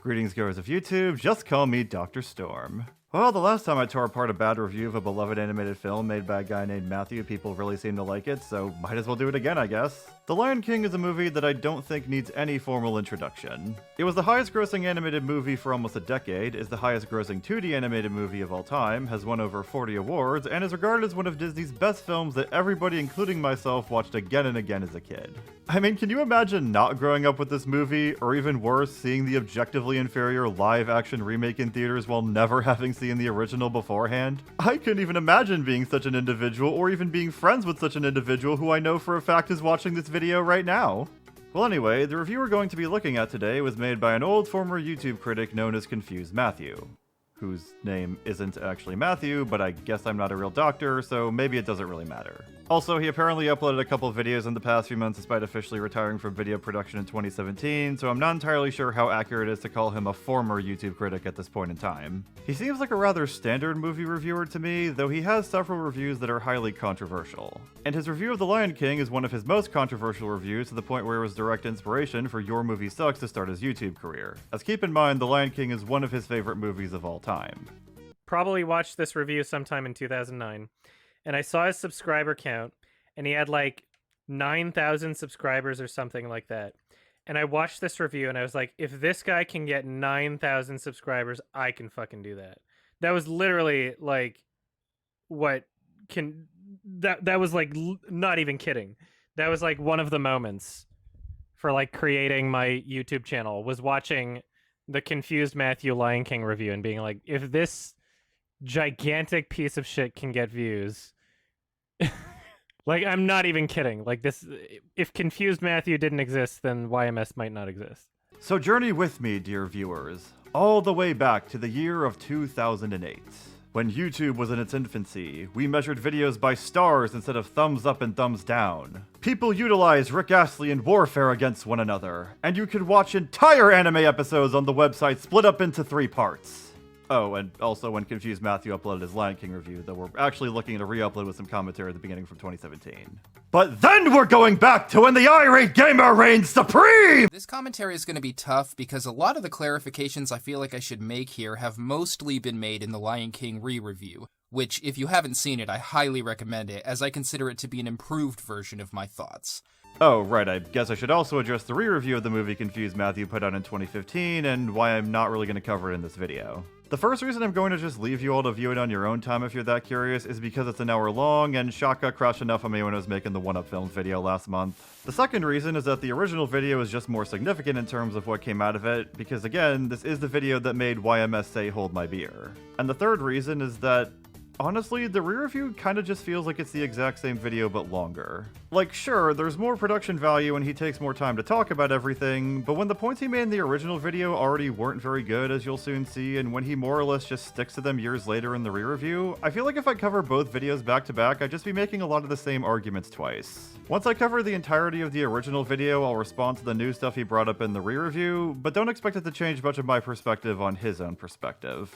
Greetings, goers of YouTube, just call me Dr. Storm. Well, the last time I tore apart a bad review of a beloved animated film made by a guy named Matthew, people really seemed to like it, so might as well do it again, I guess. The Lion King is a movie that I don't think needs any formal introduction. It was the highest grossing animated movie for almost a decade, is the highest grossing 2D animated movie of all time, has won over 40 awards, and is regarded as one of Disney's best films that everybody, including myself, watched again and again as a kid. I mean, can you imagine not growing up with this movie, or even worse, seeing the objectively inferior live-action remake in theaters while never having seen the original beforehand? I couldn't even imagine being such an individual, or even being friends with such an individual who I know for a fact is watching this video right now. Well anyway, the review we're going to be looking at today was made by an old former YouTube critic known as Confused Matthew, whose name isn't actually Matthew, but I guess I'm not a real doctor, so maybe it doesn't really matter. Also, he apparently uploaded a couple of videos in the past few months despite officially retiring from video production in 2017, so I'm not entirely sure how accurate it is to call him a former YouTube critic at this point in time. He seems like a rather standard movie reviewer to me, though he has several reviews that are highly controversial. And his review of The Lion King is one of his most controversial reviews, to the point where it was direct inspiration for Your Movie Sucks to start his YouTube career. As keep in mind, The Lion King is one of his favorite movies of all time. Probably watched this review sometime in 2009, and I saw his subscriber count, and he had like 9,000 subscribers or something like that. And I watched this review, and I was like, if this guy can get 9,000 subscribers, I can fucking do that. That was literally like what can that was like not even kidding. That was like one of the moments for like creating my YouTube channel, was watching the Confused Matthew Lion King review and being like, if this gigantic piece of shit can get views, like, I'm not even kidding. Like, this, if Confused Matthew didn't exist, then YMS might not exist. So journey with me, dear viewers, all the way back to the year of 2008. When YouTube was in its infancy, we measured videos by stars instead of thumbs up and thumbs down. People utilized Rick Astley and warfare against one another, and you could watch entire anime episodes on the website split up into 3 parts. Oh, and also when Confused Matthew uploaded his Lion King review, though we're actually looking at a re-upload with some commentary at the beginning from 2017. But then we're going back to when the irate gamer reigned supreme! This commentary is going to be tough because a lot of the clarifications I feel like I should make here have mostly been made in the Lion King re-review, which, if you haven't seen it, I highly recommend it, as I consider it to be an improved version of my thoughts. Oh, right, I guess I should also address the re-review of the movie Confused Matthew put out in 2015, and why I'm not really going to cover it in this video. The first reason I'm going to just leave you all to view it on your own time if you're that curious is because it's an hour long, and Shaka crashed enough on me when I was making the One Up Films video last month. The second reason is that the original video is just more significant in terms of what came out of it, because again, this is the video that made YMS say hold my beer. And the third reason is that honestly, the re-review kinda just feels like it's the exact same video but longer. Like, sure, there's more production value and he takes more time to talk about everything, but when the points he made in the original video already weren't very good, as you'll soon see, and when he more or less just sticks to them years later in the re-review, I feel like if I cover both videos back to back, I'd just be making a lot of the same arguments twice. Once I cover the entirety of the original video, I'll respond to the new stuff he brought up in the re-review, but don't expect it to change much of my perspective on his own perspective.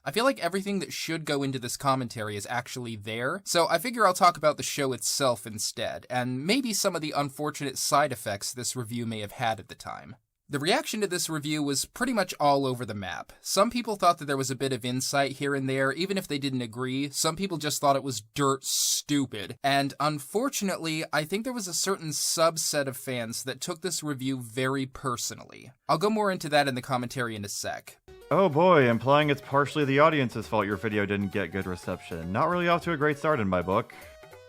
I feel like everything that should go into this commentary is actually there, so I figure I'll talk about the show itself instead, and maybe some of the unfortunate side effects this review may have had at the time. The reaction to this review was pretty much all over the map. Some people thought that there was a bit of insight here and there, even if they didn't agree. Some people just thought it was dirt stupid. And unfortunately, I think there was a certain subset of fans that took this review very personally. I'll go more into that in the commentary in a sec. Oh boy, implying it's partially the audience's fault your video didn't get good reception. Not really off to a great start in my book.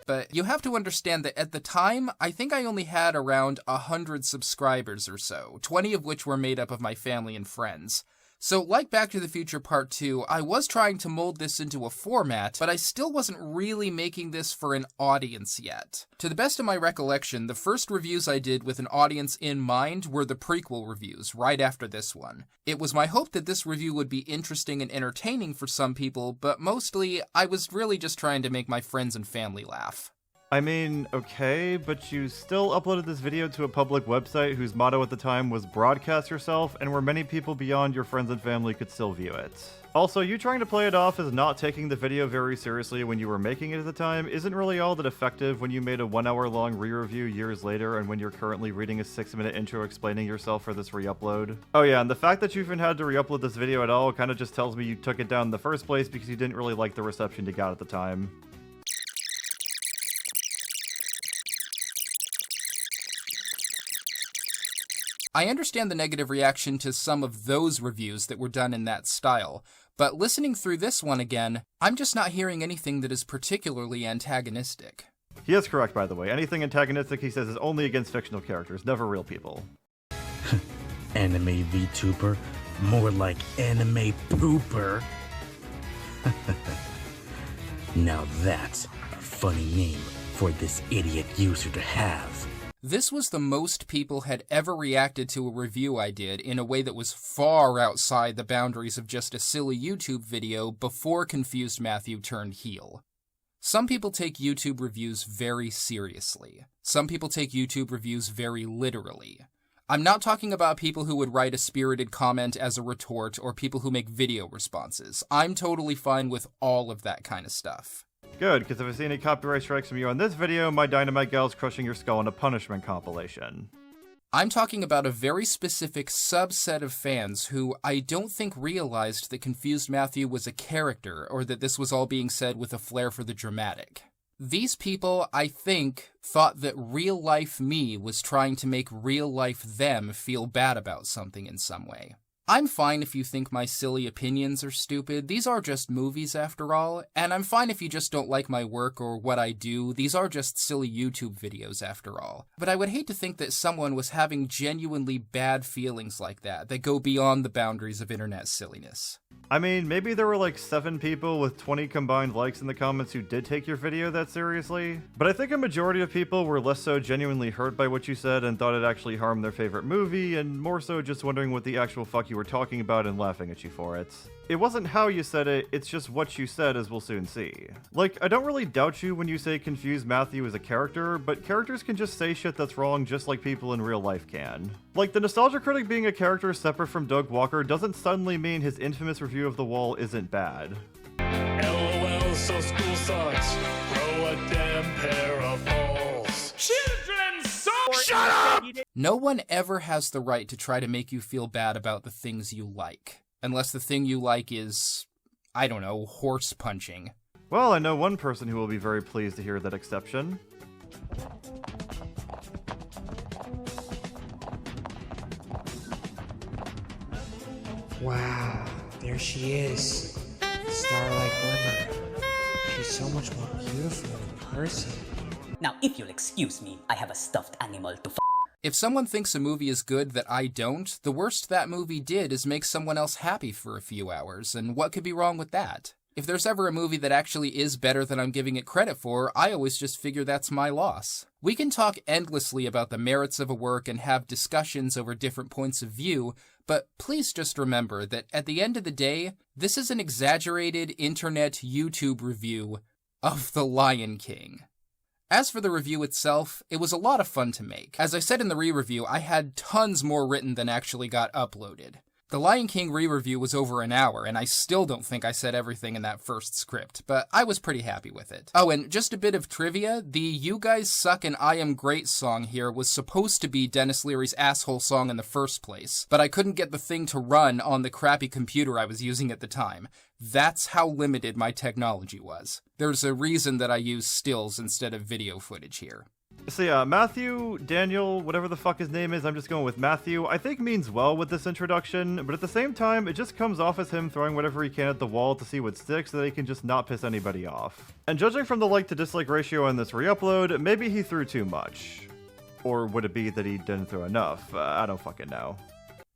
But you have to understand that at the time, I think I only had around 100 subscribers or so, 20 of which were made up of my family and friends. So, like Back to the Future Part 2, I was trying to mold this into a format, but I still wasn't really making this for an audience yet. To the best of my recollection, the first reviews I did with an audience in mind were the prequel reviews, right after this one. It was my hope that this review would be interesting and entertaining for some people, but mostly, I was really just trying to make my friends and family laugh. I mean, okay, but you still uploaded this video to a public website whose motto at the time was broadcast yourself, and where many people beyond your friends and family could still view it. Also, you trying to play it off as not taking the video very seriously when you were making it at the time isn't really all that effective when you made a 1 hour long re-review years later and when you're currently reading a 6-minute intro explaining yourself for this re-upload. Oh yeah, and the fact that you even had to re-upload this video at all kinda just tells me you took it down in the first place because you didn't really like the reception you got at the time. I understand the negative reaction to some of those reviews that were done in that style, but listening through this one again, I'm just not hearing anything that is particularly antagonistic. He is correct, by the way. Anything antagonistic, he says, is only against fictional characters, never real people. Anime VTuber? More like anime pooper. Now that's a funny name for this idiot user to have. This was the most people had ever reacted to a review I did in a way that was far outside the boundaries of just a silly YouTube video before Confused Matthew turned heel. Some people take YouTube reviews very seriously. Some people take YouTube reviews very literally. I'm not talking about people who would write a spirited comment as a retort or people who make video responses. I'm totally fine with all of that kind of stuff. Good, because if I see any copyright strikes from you on this video, my Dynamite Gal's crushing your skull in a punishment compilation. I'm talking about a very specific subset of fans who I don't think realized that Confused Matthew was a character or that this was all being said with a flair for the dramatic. These people, I think, thought that real-life me was trying to make real-life them feel bad about something in some way. I'm fine if you think my silly opinions are stupid. These are just movies after all, and I'm fine if you just don't like my work or what I do. These are just silly YouTube videos after all. But I would hate to think that someone was having genuinely bad feelings like that go beyond the boundaries of internet silliness. I mean, maybe there were like 7 people with 20 combined likes in the comments who did take your video that seriously, but I think a majority of people were less so genuinely hurt by what you said and thought it actually harmed their favorite movie, and more so just wondering what the actual fuck you were talking about and laughing at you for it. It wasn't how you said it, it's just what you said, as we'll soon see. Like, I don't really doubt you when you say Confused Matthew is a character, but characters can just say shit that's wrong just like people in real life can. Like, the Nostalgia Critic being a character separate from Doug Walker doesn't suddenly mean his infamous review of The Wall isn't bad. LOL, so school sucks. Grow a damn pair of balls. Children, so shut up! No one ever has the right to try to make you feel bad about the things you like. Unless the thing you like is, I don't know, horse punching. Well, I know one person who will be very pleased to hear that exception. Wow, there she is. Starlight Glimmer. She's so much more beautiful in person. Now, if you'll excuse me, I have a stuffed animal to If someone thinks a movie is good that I don't, the worst that movie did is make someone else happy for a few hours, and what could be wrong with that? If there's ever a movie that actually is better than I'm giving it credit for, I always just figure that's my loss. We can talk endlessly about the merits of a work and have discussions over different points of view, but please just remember that at the end of the day, this is an exaggerated internet YouTube review of The Lion King. As for the review itself, it was a lot of fun to make. As I said in the re-review, I had tons more written than actually got uploaded. The Lion King re-review was over an hour, and I still don't think I said everything in that first script, but I was pretty happy with it. Oh, and just a bit of trivia, the You Guys Suck and I Am Great song here was supposed to be Dennis Leary's asshole song in the first place, but I couldn't get the thing to run on the crappy computer I was using at the time. That's how limited my technology was. There's a reason that I use stills instead of video footage here. So yeah, Matthew, Daniel, whatever the fuck his name is, I'm just going with Matthew, I think means well with this introduction, but at the same time, it just comes off as him throwing whatever he can at the wall to see what sticks so that he can just not piss anybody off. And judging from the like to dislike ratio on this re-upload, maybe he threw too much. Or would it be that he didn't throw enough? I don't fucking know.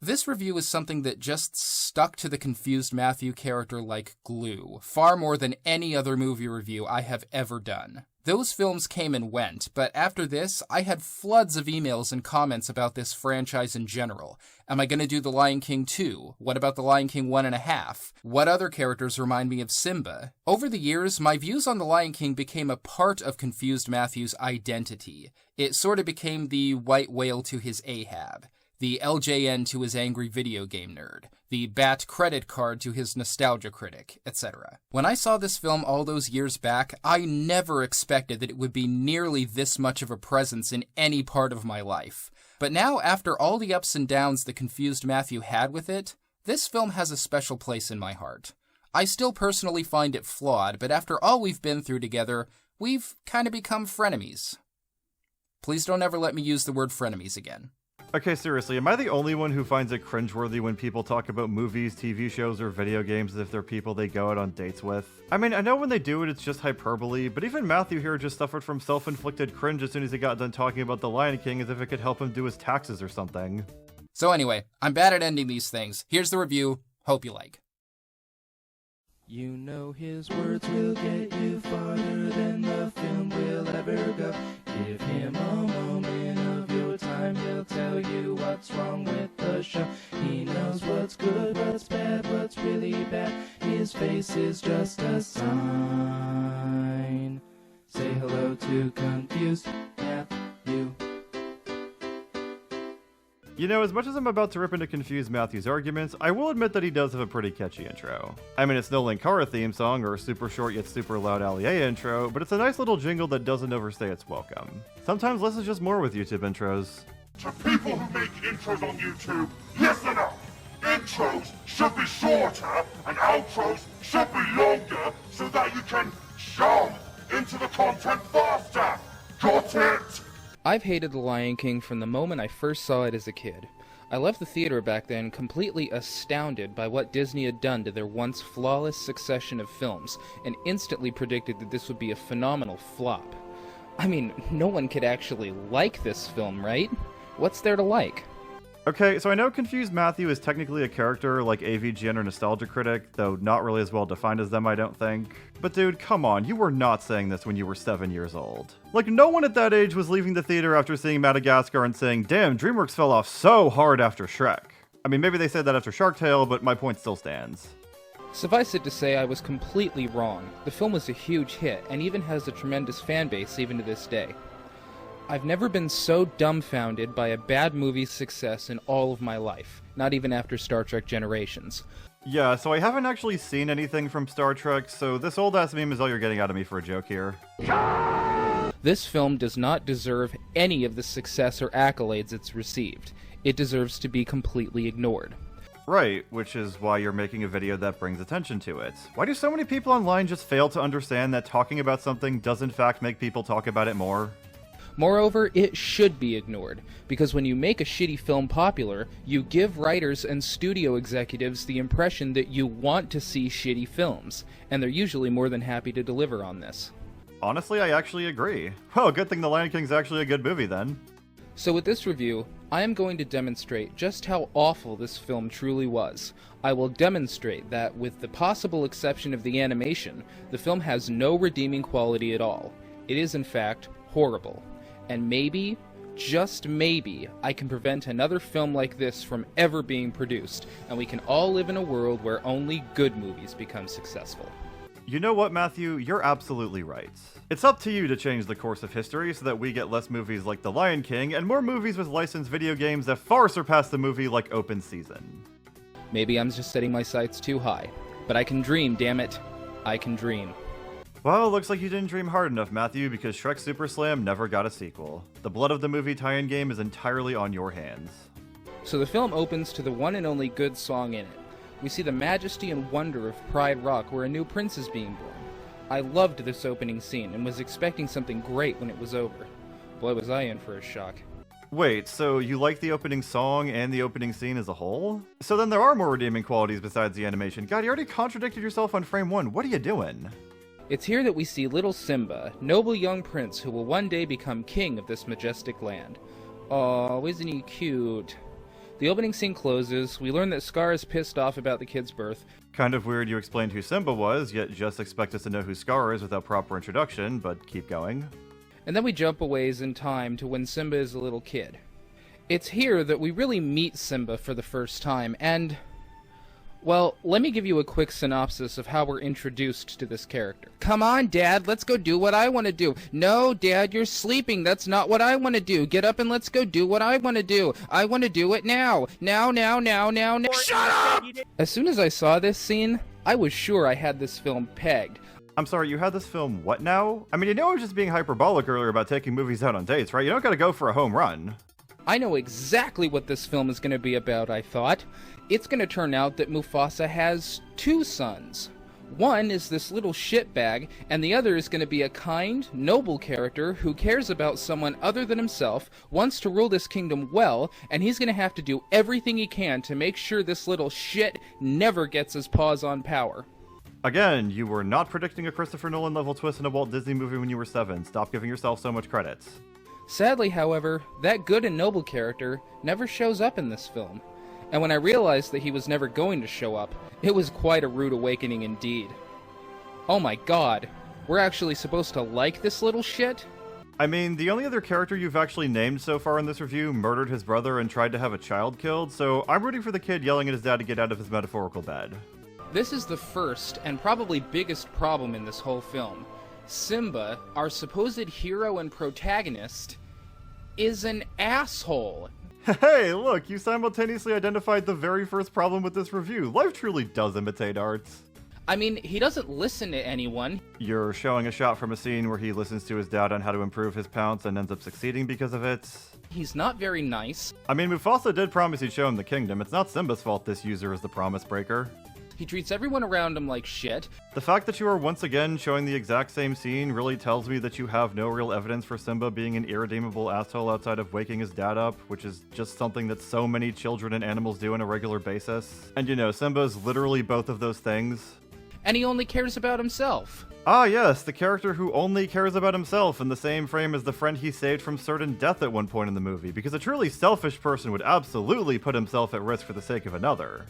This review is something that just stuck to the Confused Matthew character like glue, far more than any other movie review I have ever done. Those films came and went, but after this, I had floods of emails and comments about this franchise in general. Am I going to do The Lion King 2? What about The Lion King 1.5? What other characters remind me of Simba? Over the years, my views on The Lion King became a part of Confused Matthew's identity. It sort of became the white whale to his Ahab, the LJN to his angry video game nerd, the BAT credit card to his nostalgia critic, etc. When I saw this film all those years back, I never expected that it would be nearly this much of a presence in any part of my life. But now, after all the ups and downs the Confused Matthew had with it, this film has a special place in my heart. I still personally find it flawed, but after all we've been through together, we've kind of become frenemies. Please don't ever let me use the word frenemies again. Okay, seriously, am I the only one who finds it cringeworthy when people talk about movies, TV shows, or video games as if they're people they go out on dates with? I mean, I know when they do it, it's just hyperbole, but even Matthew here just suffered from self-inflicted cringe as soon as he got done talking about The Lion King as if it could help him do his taxes or something. So anyway, I'm bad at ending these things. Here's the review. Hope you like. You know his words will get you farther than the film will ever go. Give him a moment of your time, he'll tell you what's wrong with the show. He knows what's good, what's bad, what's really bad. His face is just a sign. Say hello to Confused Matthew. You know, as much as I'm about to rip into Confused Matthew's arguments, I will admit that he does have a pretty catchy intro. I mean, it's no Linkara theme song or a super short yet super loud Allier intro, but it's a nice little jingle that doesn't overstay its welcome. Sometimes less is just more with YouTube intros. To people who make intros on YouTube, listen up! Intros should be shorter and outros should be longer so that you can jump into the content faster! Got it? I've hated The Lion King from the moment I first saw it as a kid. I left the theater back then completely astounded by what Disney had done to their once flawless succession of films, and instantly predicted that this would be a phenomenal flop. I mean, no one could actually like this film, right? What's there to like? Okay, so I know Confused Matthew is technically a character like AVGN or Nostalgia Critic, though not really as well defined as them, I don't think. But dude, come on, you were not saying this when you were 7 years old. Like, no one at that age was leaving the theater after seeing Madagascar and saying, damn, DreamWorks fell off so hard after Shrek. I mean, maybe they said that after Shark Tale, but my point still stands. Suffice it to say, I was completely wrong. The film was a huge hit, and even has a tremendous fan base even to this day. I've never been so dumbfounded by a bad movie's success in all of my life, not even after Star Trek Generations. Yeah, so I haven't actually seen anything from Star Trek, so this old-ass meme is all you're getting out of me for a joke here. This film does not deserve any of the success or accolades it's received. It deserves to be completely ignored. Right, which is why you're making a video that brings attention to it. Why do so many people online just fail to understand that talking about something does in fact make people talk about it more? Moreover, it should be ignored, because when you make a shitty film popular, you give writers and studio executives the impression that you want to see shitty films, and they're usually more than happy to deliver on this. Honestly, I actually agree. Well, good thing The Lion King's actually a good movie then. So with this review, I am going to demonstrate just how awful this film truly was. I will demonstrate that, with the possible exception of the animation, the film has no redeeming quality at all. It is, in fact, horrible. And maybe, just maybe, I can prevent another film like this from ever being produced, and we can all live in a world where only good movies become successful. You know what, Matthew? You're absolutely right. It's up to you to change the course of history so that we get less movies like The Lion King and more movies with licensed video games that far surpass the movie like Open Season. Maybe I'm just setting my sights too high. But I can dream, damn it. I can dream. Well, looks like you didn't dream hard enough, Matthew, because Shrek Super Slam never got a sequel. The blood of the movie tie-in game is entirely on your hands. So the film opens to the one and only good song in it. We see the majesty and wonder of Pride Rock, where a new prince is being born. I loved this opening scene, and was expecting something great when it was over. Boy, was I in for a shock. Wait, so you like the opening song and the opening scene as a whole? So then there are more redeeming qualities besides the animation. God, you already contradicted yourself on frame 1. What are you doing? It's here that we see little Simba, noble young prince who will one day become king of this majestic land. Oh, isn't he cute? The opening scene closes, we learn that Scar is pissed off about the kid's birth. Kind of weird you explained who Simba was, yet just expect us to know who Scar is without proper introduction, but keep going. And then we jump a ways in time to when Simba is a little kid. It's here that we really meet Simba for the first time, and... well, let me give you a quick synopsis of how we're introduced to this character. Come on, Dad, let's go do what I want to do. No, Dad, you're sleeping. That's not what I want to do. Get up and let's go do what I want to do. I want to do it now. Now. Shut up! As soon as I saw this scene, I was sure I had this film pegged. I'm sorry, you had this film what now? I mean, you know I was just being hyperbolic earlier about taking movies out on dates, right? You don't gotta go for a home run. I know exactly what this film is going to be about, I thought. It's going to turn out that Mufasa has two sons. One is this little shitbag, and the other is going to be a kind, noble character who cares about someone other than himself, wants to rule this kingdom well, and he's going to have to do everything he can to make sure this little shit never gets his paws on power. Again, you were not predicting a Christopher Nolan level twist in a Walt Disney movie when you were 7. Stop giving yourself so much credit. Sadly, however, that good and noble character never shows up in this film. And when I realized that he was never going to show up, it was quite a rude awakening indeed. Oh my god, we're actually supposed to like this little shit? I mean, the only other character you've actually named so far in this review murdered his brother and tried to have a child killed, so I'm rooting for the kid yelling at his dad to get out of his metaphorical bed. This is the first and probably biggest problem in this whole film. Simba, our supposed hero and protagonist, is an asshole. Hey, look, you simultaneously identified the very first problem with this review. Life truly does imitate art. I mean, he doesn't listen to anyone. You're showing a shot from a scene where he listens to his dad on how to improve his pounce and ends up succeeding because of it. He's not very nice. I mean, Mufasa did promise he'd show him the kingdom. It's not Simba's fault this user is the promise breaker. He treats everyone around him like shit. The fact that you are once again showing the exact same scene really tells me that you have no real evidence for Simba being an irredeemable asshole outside of waking his dad up, which is just something that so many children and animals do on a regular basis. And you know, Simba is literally both of those things. And he only cares about himself. Ah yes, the character who only cares about himself in the same frame as the friend he saved from certain death at one point in the movie, because a truly selfish person would absolutely put himself at risk for the sake of another.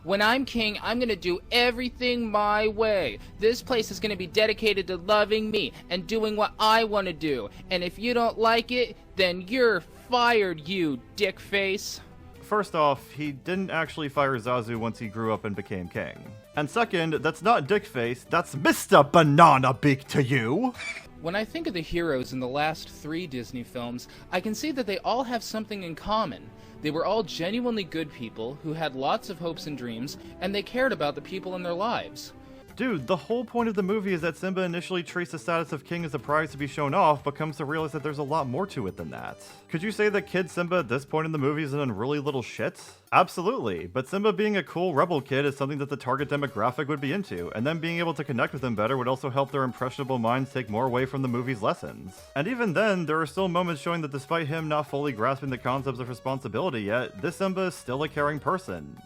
When I'm king, I'm gonna do everything my way. This place is gonna be dedicated to loving me and doing what I want to do. And if you don't like it, then you're fired, you dickface. First off, he didn't actually fire Zazu once he grew up and became king. And second, that's not dickface, that's Mr. Banana Beak to you! When I think of the heroes in the last 3 Disney films, I can see that they all have something in common. They were all genuinely good people who had lots of hopes and dreams, and they cared about the people in their lives. Dude, the whole point of the movie is that Simba initially treats the status of king as a prize to be shown off, but comes to realize that there's a lot more to it than that. Could you say that kid Simba at this point in the movie is an unruly little shit? Absolutely, but Simba being a cool rebel kid is something that the target demographic would be into, and them being able to connect with him better would also help their impressionable minds take more away from the movie's lessons. And even then, there are still moments showing that despite him not fully grasping the concepts of responsibility yet, this Simba is still a caring person.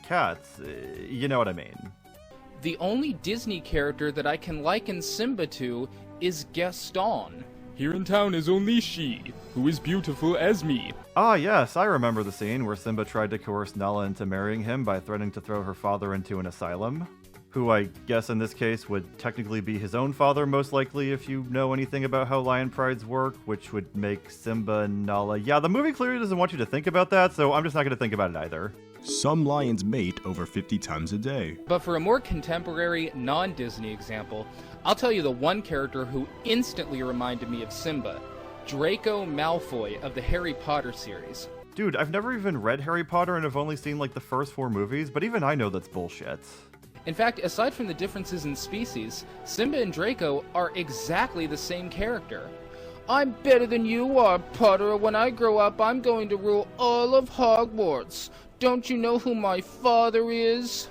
Cats, you know what I mean. The only Disney character that I can liken Simba to is Gaston. Here in town is only she, who is beautiful as me. Ah yes, I remember the scene where Simba tried to coerce Nala into marrying him by threatening to throw her father into an asylum. Who I guess in this case would technically be his own father, most likely, if you know anything about how lion prides work, which would make Simba and Nala... Yeah, the movie clearly doesn't want you to think about that, so I'm just not going to think about it either. Some lions mate over 50 times a day. But for a more contemporary, non-Disney example, I'll tell you the one character who instantly reminded me of Simba, Draco Malfoy of the Harry Potter series. Dude, I've never even read Harry Potter and have only seen like the first 4 movies, but even I know that's bullshit. In fact, aside from the differences in species, Simba and Draco are exactly the same character. I'm better than you are, Potter. When I grow up, I'm going to rule all of Hogwarts. Don't you know who my father is?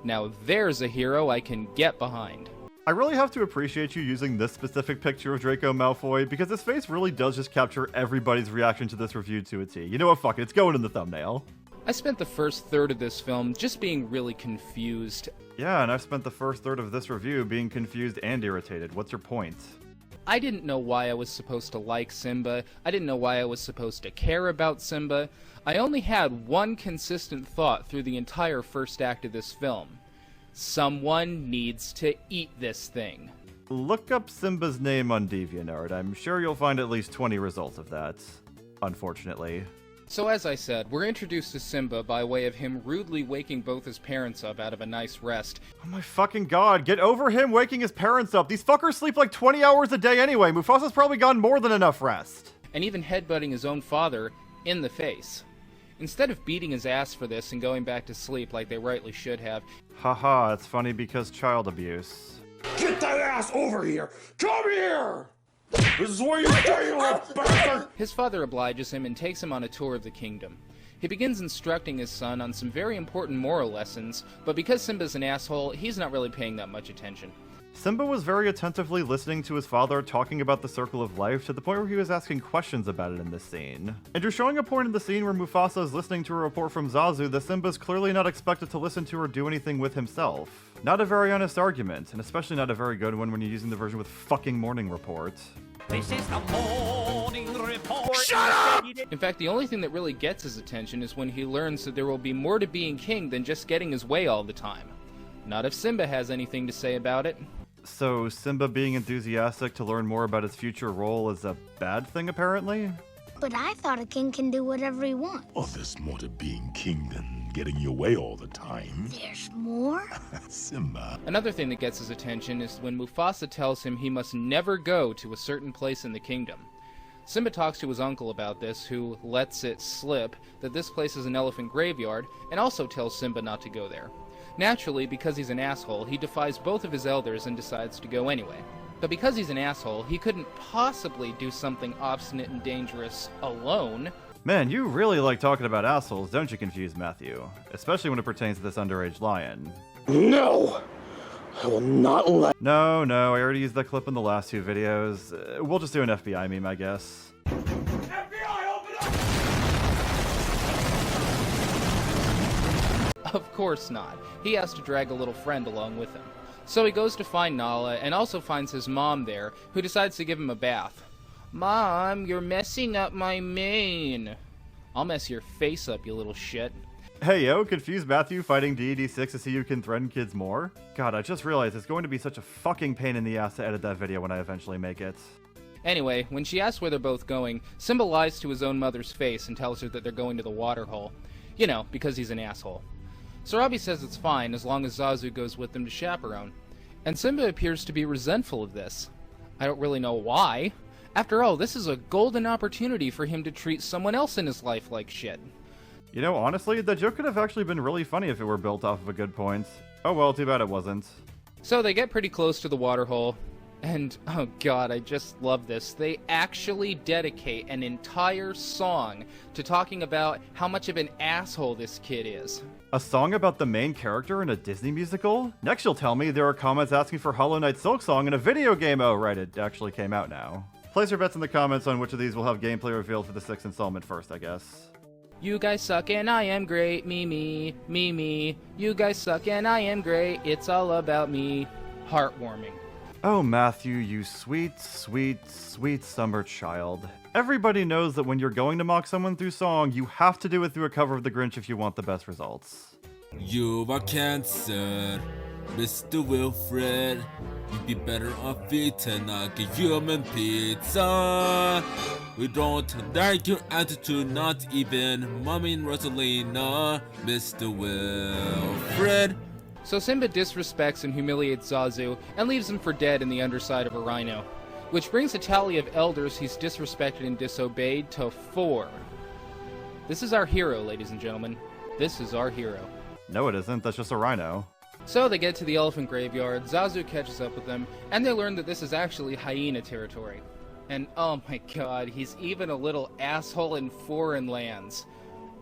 Now there's a hero I can get behind. I really have to appreciate you using this specific picture of Draco Malfoy, because his face really does just capture everybody's reaction to this review to a T. You know what, fuck it, it's going in the thumbnail. I spent the first third of this film just being really confused. Yeah, and I've spent the first third of this review being confused and irritated. What's your point? I didn't know why I was supposed to like Simba. I didn't know why I was supposed to care about Simba. I only had one consistent thought through the entire first act of this film. Someone needs to eat this thing. Look up Simba's name on DeviantArt. I'm sure you'll find at least 20 results of that. Unfortunately. So as I said, we're introduced to Simba by way of him rudely waking both his parents up out of a nice rest. Oh my fucking god, get over him waking his parents up. These fuckers sleep like 20 hours a day anyway. Mufasa's probably gotten more than enough rest. And even headbutting his own father in the face. Instead of beating his ass for this and going back to sleep like they rightly should have. Haha, it's funny because child abuse. Get that ass over here! Come here! This is where you stay, you little bastard! His father obliges him and takes him on a tour of the kingdom. He begins instructing his son on some very important moral lessons, but because Simba's an asshole, he's not really paying that much attention. Simba was very attentively listening to his father talking about the circle of life to the point where he was asking questions about it in this scene. And you're showing a point in the scene where Mufasa is listening to a report from Zazu that Simba's clearly not expected to listen to or do anything with himself. Not a very honest argument, and especially not a very good one when you're using the version with fucking morning report. This is the morning report. Shut up! In fact, the only thing that really gets his attention is when he learns that there will be more to being king than just getting his way all the time. Not if Simba has anything to say about it. So, Simba being enthusiastic to learn more about his future role is a bad thing, apparently? But I thought a king can do whatever he wants. Oh, there's more to being king than getting your way all the time. There's more? Simba. Another thing that gets his attention is when Mufasa tells him he must never go to a certain place in the kingdom. Simba talks to his uncle about this, who lets it slip that this place is an elephant graveyard, and also tells Simba not to go there. Naturally, because he's an asshole, he defies both of his elders and decides to go anyway. But because he's an asshole, he couldn't possibly do something obstinate and dangerous alone. Man, you really like talking about assholes, don't you, Confused Matthew? Especially when it pertains to this underage lion. No! I will not let... No, I already used that clip in the last two videos. We'll just do an FBI meme, I guess. Of course not. He has to drag a little friend along with him. So he goes to find Nala, and also finds his mom there, who decides to give him a bath. Mom, you're messing up my mane. I'll mess your face up, you little shit. Hey yo, Confused Matthew fighting DED6 to see who can threaten kids more? God, I just realized it's going to be such a fucking pain in the ass to edit that video when I eventually make it. Anyway, when she asks where they're both going, Simba lies to his own mother's face and tells her that they're going to the waterhole. You know, because he's an asshole. Sarabi says it's fine as long as Zazu goes with them to chaperone. And Simba appears to be resentful of this. I don't really know why. After all, this is a golden opportunity for him to treat someone else in his life like shit. You know, honestly, that joke could have actually been really funny if it were built off of a good point. Oh well, too bad it wasn't. So they get pretty close to the waterhole, and oh god, I just love this. They actually dedicate an entire song to talking about how much of an asshole this kid is. A song about the main character in a Disney musical? Next you'll tell me there are comments asking for Hollow Knight Silk Song in a video game. Oh right, it actually came out now. Place your bets in the comments on which of these will have gameplay revealed for the 6th installment first, I guess. You guys suck and I am great, me. You guys suck and I am great, it's all about me. Heartwarming. Oh, Matthew, you sweet, sweet, sweet summer child. Everybody knows that when you're going to mock someone through song, you have to do it through a cover of The Grinch if you want the best results. You are cancer, Mr. Wilfred. You'd be better off eating like a human pizza. We don't like your attitude, not even Mommy and Rosalina, Mr. Wilfred. So Simba disrespects and humiliates Zazu and leaves him for dead in the underside of a rhino, which brings a tally of elders he's disrespected and disobeyed to 4. This is our hero, ladies and gentlemen. This is our hero. No, it isn't. That's just a rhino. So they get to the elephant graveyard, Zazu catches up with them, and they learn that this is actually hyena territory. And oh my god, he's even a little asshole in foreign lands.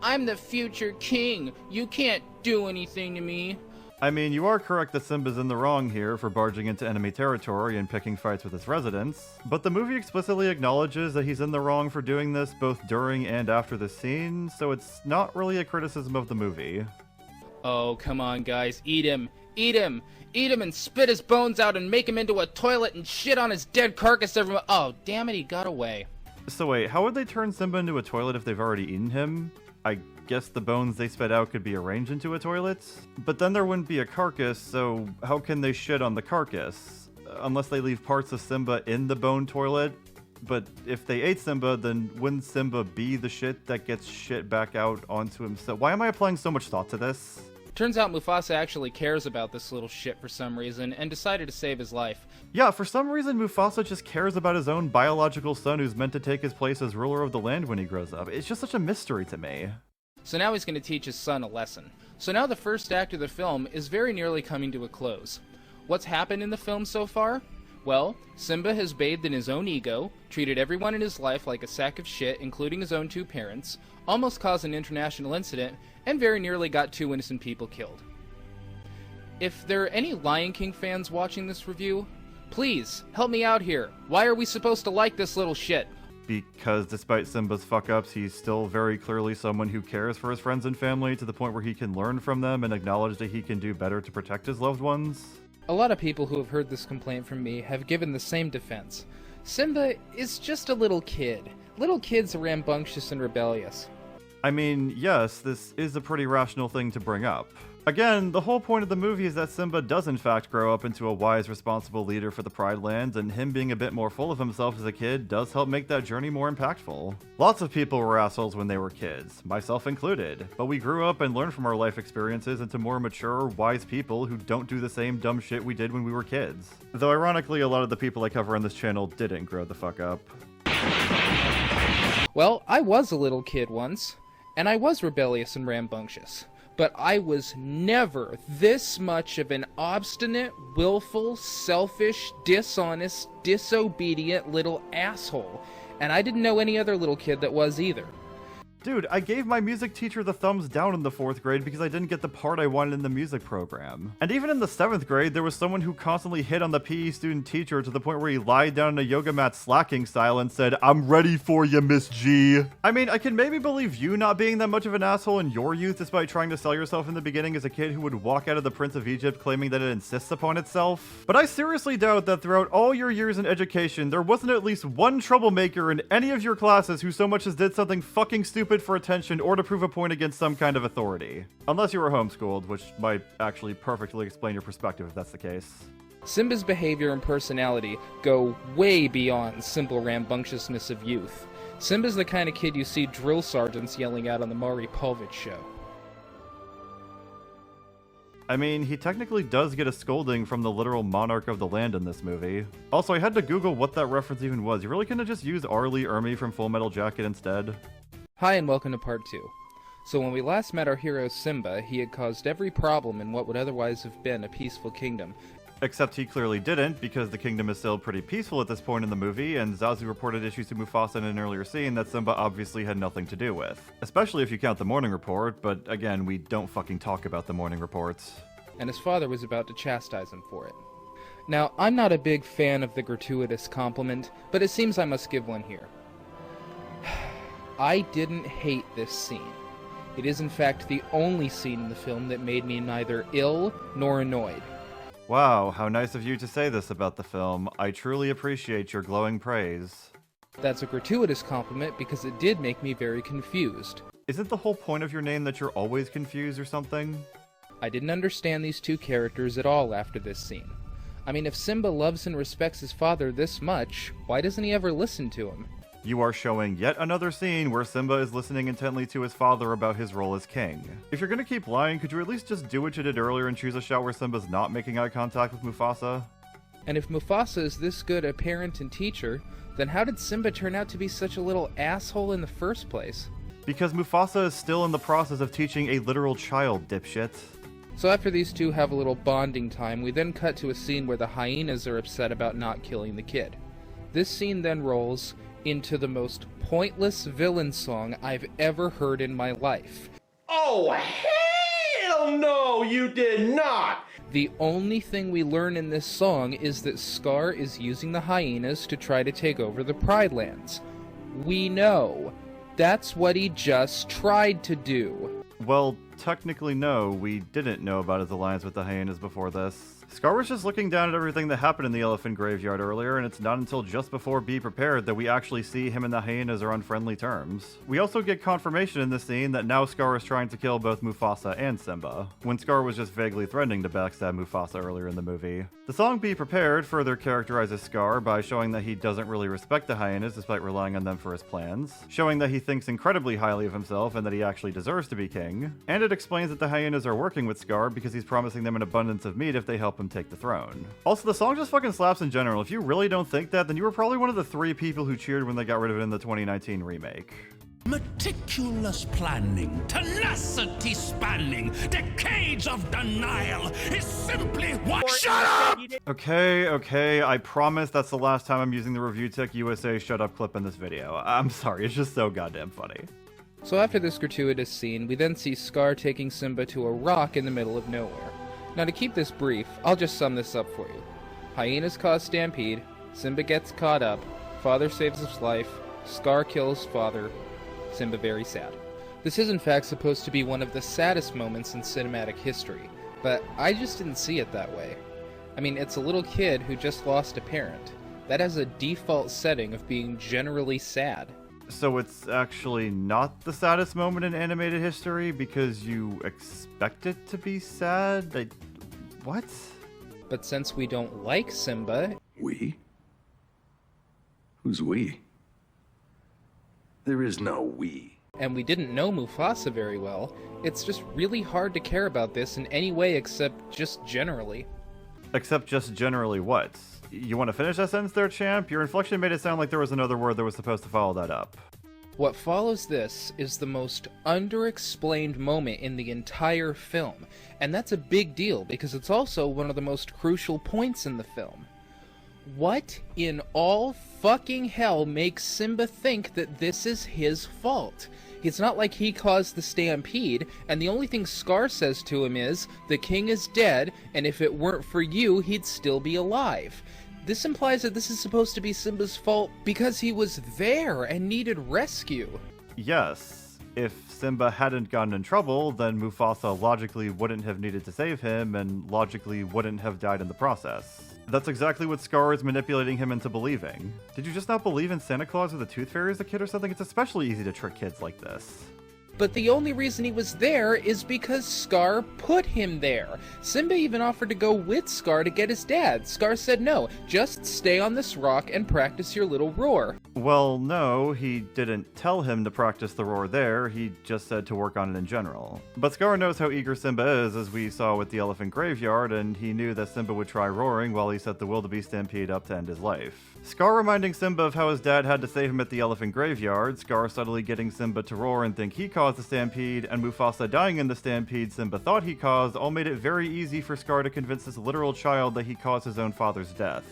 I'm the future king! You can't do anything to me! I mean, you are correct that Simba's in the wrong here for barging into enemy territory and picking fights with his residents, but the movie explicitly acknowledges that he's in the wrong for doing this both during and after the scene, so it's not really a criticism of the movie. Oh, come on, guys. Eat him. Eat him. Eat him and spit his bones out and make him into a toilet and shit on his dead carcass everywhere. Oh, damn it, he got away. So wait, how would they turn Simba into a toilet if they've already eaten him? I guess the bones they spit out could be arranged into a toilet? But then there wouldn't be a carcass, so how can they shit on the carcass? Unless they leave parts of Simba in the bone toilet? But if they ate Simba, then wouldn't Simba be the shit that gets shit back out onto himself? Why am I applying so much thought to this? Turns out Mufasa actually cares about this little shit for some reason, and decided to save his life. Yeah, for some reason Mufasa just cares about his own biological son who's meant to take his place as ruler of the land when he grows up. It's just such a mystery to me. So now he's going to teach his son a lesson. So now the first act of the film is very nearly coming to a close. What's happened in the film so far? Well, Simba has bathed in his own ego, treated everyone in his life like a sack of shit, including his own 2 parents, almost caused an international incident, and very nearly got 2 innocent people killed. If there are any Lion King fans watching this review, please, help me out here. Why are we supposed to like this little shit? Because despite Simba's fuck-ups, he's still very clearly someone who cares for his friends and family to the point where he can learn from them and acknowledge that he can do better to protect his loved ones. A lot of people who have heard this complaint from me have given the same defense. Simba is just a little kid. Little kids are rambunctious and rebellious. I mean, yes, this is a pretty rational thing to bring up. Again, the whole point of the movie is that Simba does in fact grow up into a wise, responsible leader for the Pride Lands, and him being a bit more full of himself as a kid does help make that journey more impactful. Lots of people were assholes when they were kids, myself included, but we grew up and learned from our life experiences into more mature, wise people who don't do the same dumb shit we did when we were kids. Though ironically, a lot of the people I cover on this channel didn't grow the fuck up. Well, I was a little kid once, and I was rebellious and rambunctious. But I was never this much of an obstinate, willful, selfish, dishonest, disobedient little asshole. And I didn't know any other little kid that was either. Dude, I gave my music teacher the thumbs down in the 4th grade because I didn't get the part I wanted in the music program. And even in the 7th grade, there was someone who constantly hit on the PE student teacher to the point where he lied down in a yoga mat slacking style and said, "I'm ready for you, Miss G." I mean, I can maybe believe you not being that much of an asshole in your youth despite trying to sell yourself in the beginning as a kid who would walk out of the Prince of Egypt claiming that it insists upon itself. But I seriously doubt that throughout all your years in education, there wasn't at least one troublemaker in any of your classes who so much as did something fucking stupid for attention or to prove a point against some kind of authority. Unless you were homeschooled, which might actually perfectly explain your perspective if that's the case. Simba's behavior and personality go way beyond simple rambunctiousness of youth. Simba's the kind of kid you see drill sergeants yelling at on the Maury Povich show. I mean, he technically does get a scolding from the literal monarch of the land in this movie. Also, I had to Google what that reference even was. You really couldn't just use R. Lee Ermey from Full Metal Jacket instead? Hi and welcome to part 2. So when we last met our hero Simba, he had caused every problem in what would otherwise have been a peaceful kingdom. Except he clearly didn't, because the kingdom is still pretty peaceful at this point in the movie, and Zazu reported issues to Mufasa in an earlier scene that Simba obviously had nothing to do with. Especially if you count the morning report, but again, we don't fucking talk about the morning reports. And his father was about to chastise him for it. Now, I'm not a big fan of the gratuitous compliment, but it seems I must give one here. I didn't hate this scene. It is in fact the only scene in the film that made me neither ill nor annoyed. Wow, how nice of you to say this about the film. I truly appreciate your glowing praise. That's a gratuitous compliment because it did make me very confused. Isn't the whole point of your name that you're always confused or something? I didn't understand these 2 characters at all after this scene. I mean, if Simba loves and respects his father this much, why doesn't he ever listen to him? You are showing yet another scene where Simba is listening intently to his father about his role as king. If you're gonna keep lying, could you at least just do what you did earlier and choose a shot where Simba's not making eye contact with Mufasa? And if Mufasa is this good a parent and teacher, then how did Simba turn out to be such a little asshole in the first place? Because Mufasa is still in the process of teaching a literal child, dipshit. So after these 2 have a little bonding time, we then cut to a scene where the hyenas are upset about not killing the kid. This scene then rolls into the most pointless villain song I've ever heard in my life. Oh, hell no, you did not! The only thing we learn in this song is that Scar is using the hyenas to try to take over the Pride Lands. We know. That's what he just tried to do. Well, technically know, we didn't know about his alliance with the hyenas before this. Scar was just looking down at everything that happened in the elephant graveyard earlier, and it's not until just before Be Prepared that we actually see him and the hyenas are on friendly terms. We also get confirmation in this scene that now Scar is trying to kill both Mufasa and Simba, when Scar was just vaguely threatening to backstab Mufasa earlier in the movie. The song Be Prepared further characterizes Scar by showing that he doesn't really respect the hyenas despite relying on them for his plans, showing that he thinks incredibly highly of himself and that he actually deserves to be king, and it explains that the hyenas are working with Scar because he's promising them an abundance of meat if they help him take the throne. Also, the song just fucking slaps in general. If you really don't think that, then you were probably one of the 3 people who cheered when they got rid of it in the 2019 remake. Meticulous planning, tenacity spanning, decades of denial is simply what— Shut up! Okay, I promise that's the last time I'm using the Review Tech USA shut up clip in this video. I'm sorry, it's just so goddamn funny. So after this gratuitous scene, we then see Scar taking Simba to a rock in the middle of nowhere. Now to keep this brief, I'll just sum this up for you. Hyenas cause stampede, Simba gets caught up, father saves his life, Scar kills father, Simba very sad. This is in fact supposed to be one of the saddest moments in cinematic history, but I just didn't see it that way. I mean, it's a little kid who just lost a parent. That has a default setting of being generally sad. So it's actually not the saddest moment in animated history because you expect it to be sad? What? But since we don't like Simba... We? Who's we? There is no we. And we didn't know Mufasa very well, it's just really hard to care about this in any way except just generally. Except just generally what? You want to finish that sentence there, champ? Your inflection made it sound like there was another word that was supposed to follow that up. What follows this is the most underexplained moment in the entire film, and that's a big deal because it's also one of the most crucial points in the film. What in all fucking hell makes Simba think that this is his fault? It's not like he caused the stampede, and the only thing Scar says to him is, the king is dead, and if it weren't for you, he'd still be alive. This implies that this is supposed to be Simba's fault because he was there and needed rescue. Yes. If Simba hadn't gotten in trouble, then Mufasa logically wouldn't have needed to save him, and logically wouldn't have died in the process. That's exactly what Scar is manipulating him into believing. Did you just not believe in Santa Claus or the Tooth Fairy as a kid or something? It's especially easy to trick kids like this. But the only reason he was there is because Scar put him there. Simba even offered to go with Scar to get his dad. Scar said no, just stay on this rock and practice your little roar. Well, no, he didn't tell him to practice the roar there, he just said to work on it in general. But Scar knows how eager Simba is, as we saw with the elephant graveyard, and he knew that Simba would try roaring while he set the wildebeest stampede up to end his life. Scar reminding Simba of how his dad had to save him at the elephant graveyard, Scar subtly getting Simba to roar and think he caused the stampede, and Mufasa dying in the stampede Simba thought he caused, all made it very easy for Scar to convince this literal child that he caused his own father's death.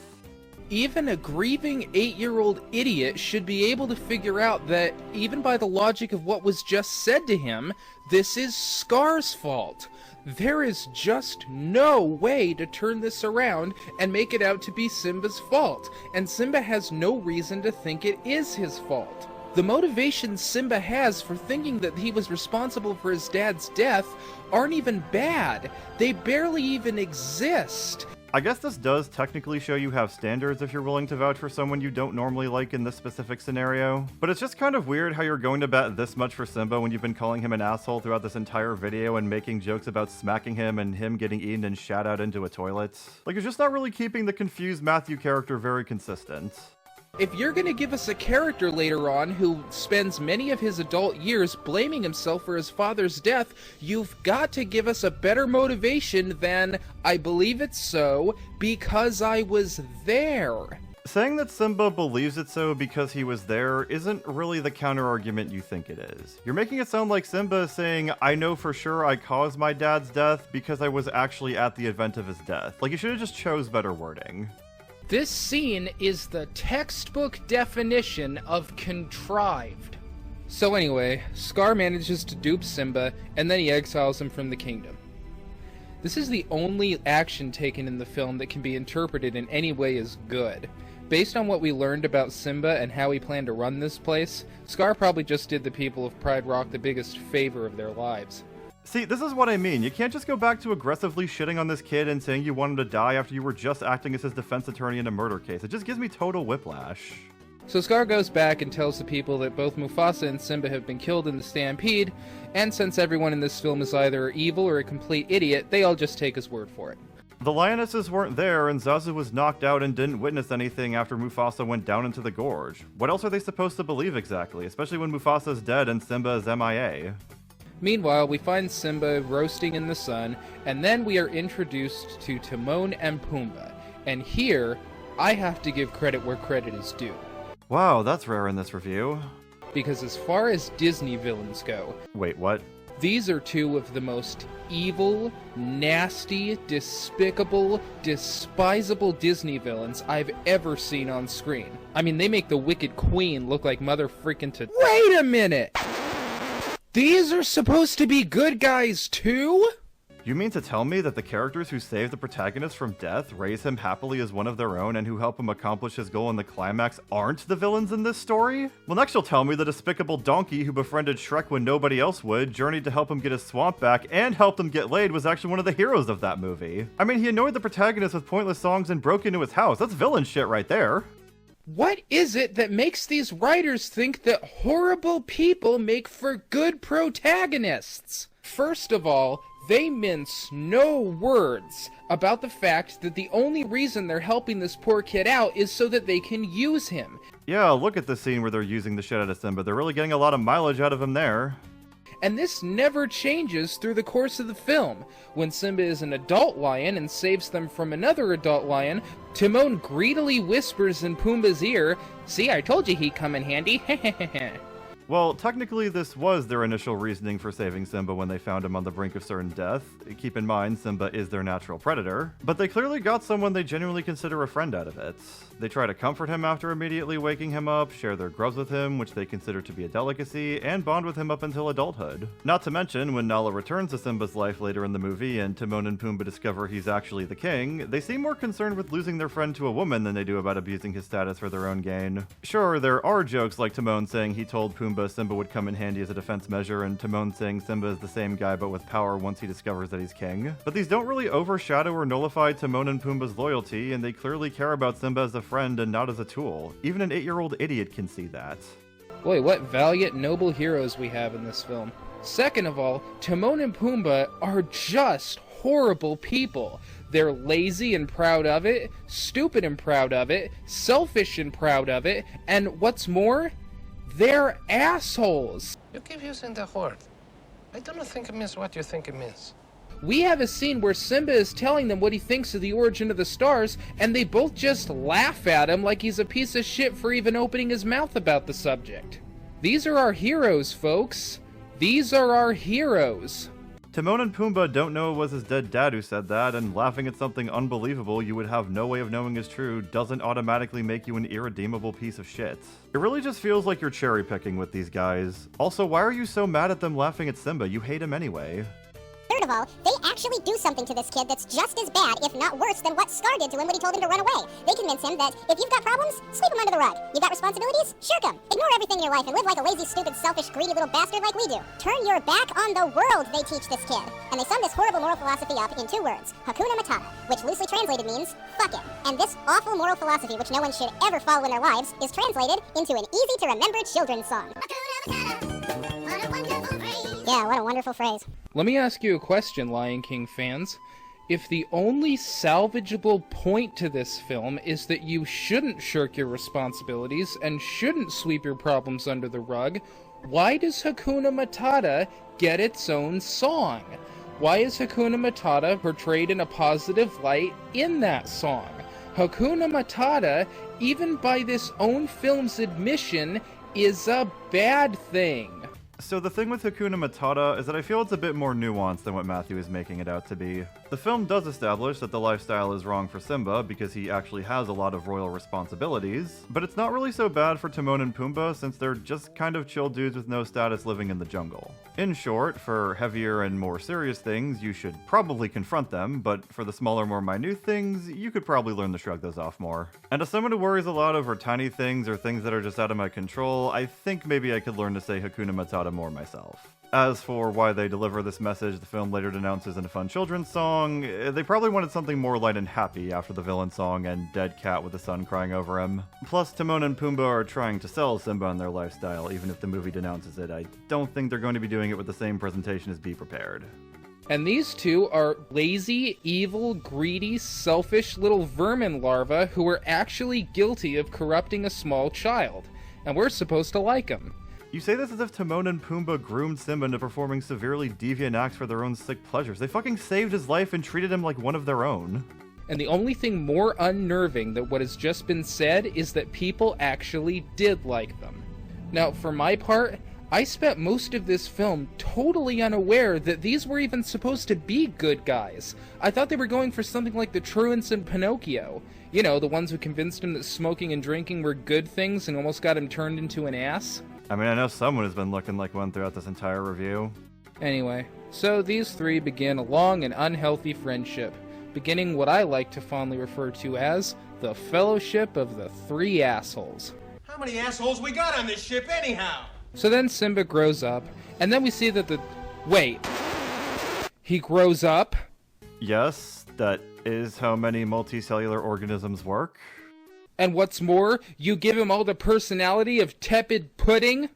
Even a grieving 8-year-old idiot should be able to figure out that, even by the logic of what was just said to him, this is Scar's fault. There is just no way to turn this around and make it out to be Simba's fault, and Simba has no reason to think it is his fault. The motivations Simba has for thinking that he was responsible for his dad's death aren't even bad. They barely even exist. I guess this does technically show you have standards if you're willing to vouch for someone you don't normally like in this specific scenario. But it's just kind of weird how you're going to bat this much for Simba when you've been calling him an asshole throughout this entire video and making jokes about smacking him and him getting eaten and shat out into a toilet. Like, you're just not really keeping the confused Matthew character very consistent. If you're gonna give us a character later on who spends many of his adult years blaming himself for his father's death, you've got to give us a better motivation than, I believe it's so, because I was there. Saying that Simba believes it so because he was there isn't really the counter-argument you think it is. You're making it sound like Simba is saying, I know for sure I caused my dad's death because I was actually at the event of his death. Like, you should have just chose better wording. This scene is the textbook definition of contrived. So anyway, Scar manages to dupe Simba, and then he exiles him from the kingdom. This is the only action taken in the film that can be interpreted in any way as good. Based on what we learned about Simba and how he planned to run this place, Scar probably just did the people of Pride Rock the biggest favor of their lives. See, this is what I mean. You can't just go back to aggressively shitting on this kid and saying you want him to die after you were just acting as his defense attorney in a murder case. It just gives me total whiplash. So Scar goes back and tells the people that both Mufasa and Simba have been killed in the stampede, and since everyone in this film is either evil or a complete idiot, they all just take his word for it. The lionesses weren't there, and Zazu was knocked out and didn't witness anything after Mufasa went down into the gorge. What else are they supposed to believe exactly, especially when Mufasa's dead and Simba is MIA? Meanwhile, we find Simba roasting in the sun, and then we are introduced to Timon and Pumbaa. And here, I have to give credit where credit is due. Wow, that's rare in this review. Because as far as Disney villains go... Wait, what? These are two of the most evil, nasty, despicable, despisable Disney villains I've ever seen on screen. I mean, they make the Wicked Queen look like mother freaking to... Wait a minute! These are supposed to be good guys too? You mean to tell me that the characters who save the protagonist from death, raise him happily as one of their own, and who help him accomplish his goal in the climax aren't the villains in this story? Well, next you'll tell me the despicable donkey who befriended Shrek when nobody else would, journeyed to help him get his swamp back, and helped him get laid was actually one of the heroes of that movie. I mean, he annoyed the protagonist with pointless songs and broke into his house. That's villain shit right there. What is it that makes these writers think that horrible people make for good protagonists? First of all, they mince no words about the fact that the only reason they're helping this poor kid out is so that they can use him. Yeah, look at the scene where they're using the shit out of Simba. They're really getting a lot of mileage out of him there. And this never changes through the course of the film. When Simba is an adult lion and saves them from another adult lion, Timon greedily whispers in Pumbaa's ear, "See, I told you he'd come in handy." Well, technically this was their initial reasoning for saving Simba when they found him on the brink of certain death. Keep in mind, Simba is their natural predator. But they clearly got someone they genuinely consider a friend out of it. They try to comfort him after immediately waking him up, share their grubs with him, which they consider to be a delicacy, and bond with him up until adulthood. Not to mention, when Nala returns to Simba's life later in the movie and Timon and Pumbaa discover he's actually the king, they seem more concerned with losing their friend to a woman than they do about abusing his status for their own gain. Sure, there are jokes like Timon saying he told Pumbaa Simba would come in handy as a defense measure, and Timon saying Simba is the same guy but with power once he discovers that he's king. But these don't really overshadow or nullify Timon and Pumbaa's loyalty, and they clearly care about Simba as a friend and not as a tool. Even an 8-year-old idiot can see that. Boy, what valiant, noble heroes we have in this film. Second of all, Timon and Pumbaa are just horrible people. They're lazy and proud of it, stupid and proud of it, selfish and proud of it, and what's more, they're assholes. You keep using that word. I don't think it means what you think it means. We have a scene where Simba is telling them what he thinks of the origin of the stars, and they both just laugh at him like he's a piece of shit for even opening his mouth about the subject. These are our heroes, folks. These are our heroes. Timon and Pumbaa don't know it was his dead dad who said that, and laughing at something unbelievable you would have no way of knowing is true doesn't automatically make you an irredeemable piece of shit. It really just feels like you're cherry picking with these guys. Also, why are you so mad at them laughing at Simba? You hate him anyway. Third of all, they actually do something to this kid that's just as bad, if not worse, than what Scar did to him when he told him to run away. They convince him that if you've got problems, sweep them under the rug. You got responsibilities? Shirk them. Ignore everything in your life and live like a lazy, stupid, selfish, greedy little bastard like we do. Turn your back on the world, they teach this kid. And they sum this horrible moral philosophy up in 2 words, Hakuna Matata, which loosely translated means, fuck it. And this awful moral philosophy, which no one should ever follow in their lives, is translated into an easy-to-remember children's song. Yeah, what a wonderful phrase. Let me ask you a question, Lion King fans. If the only salvageable point to this film is that you shouldn't shirk your responsibilities and shouldn't sweep your problems under the rug, why does Hakuna Matata get its own song? Why is Hakuna Matata portrayed in a positive light in that song? Hakuna Matata, even by this own film's admission, is a bad thing. So the thing with Hakuna Matata is that I feel it's a bit more nuanced than what Matthew is making it out to be. The film does establish that the lifestyle is wrong for Simba because he actually has a lot of royal responsibilities, but it's not really so bad for Timon and Pumbaa since they're just kind of chill dudes with no status living in the jungle. In short, for heavier and more serious things, you should probably confront them, but for the smaller, more minute things, you could probably learn to shrug those off more. And as someone who worries a lot over tiny things or things that are just out of my control, I think maybe I could learn to say Hakuna Matata more myself. As for why they deliver this message the film later denounces in a fun children's song, they probably wanted something more light and happy after the villain song and Dead Cat with the sun crying over him. Plus, Timon and Pumbaa are trying to sell Simba on their lifestyle, even if the movie denounces it. I don't think they're going to be doing it with the same presentation as Be Prepared. And these two are lazy, evil, greedy, selfish little vermin larvae who are actually guilty of corrupting a small child. And we're supposed to like them. You say this as if Timon and Pumbaa groomed Simba into performing severely deviant acts for their own sick pleasures. They fucking saved his life and treated him like one of their own. And the only thing more unnerving than what has just been said is that people actually did like them. Now, for my part, I spent most of this film totally unaware that these were even supposed to be good guys. I thought they were going for something like the truants in Pinocchio. You know, the ones who convinced him that smoking and drinking were good things and almost got him turned into an ass. I mean, I know someone has been looking like one throughout this entire review. Anyway, so these three begin a long and unhealthy friendship, beginning what I like to fondly refer to as the Fellowship of the Three Assholes. How many assholes we got on this ship anyhow? So then Simba grows up, and then we see that Wait. He grows up? Yes, that is how many multicellular organisms work. And what's more, you give him all the personality of tepid pudding?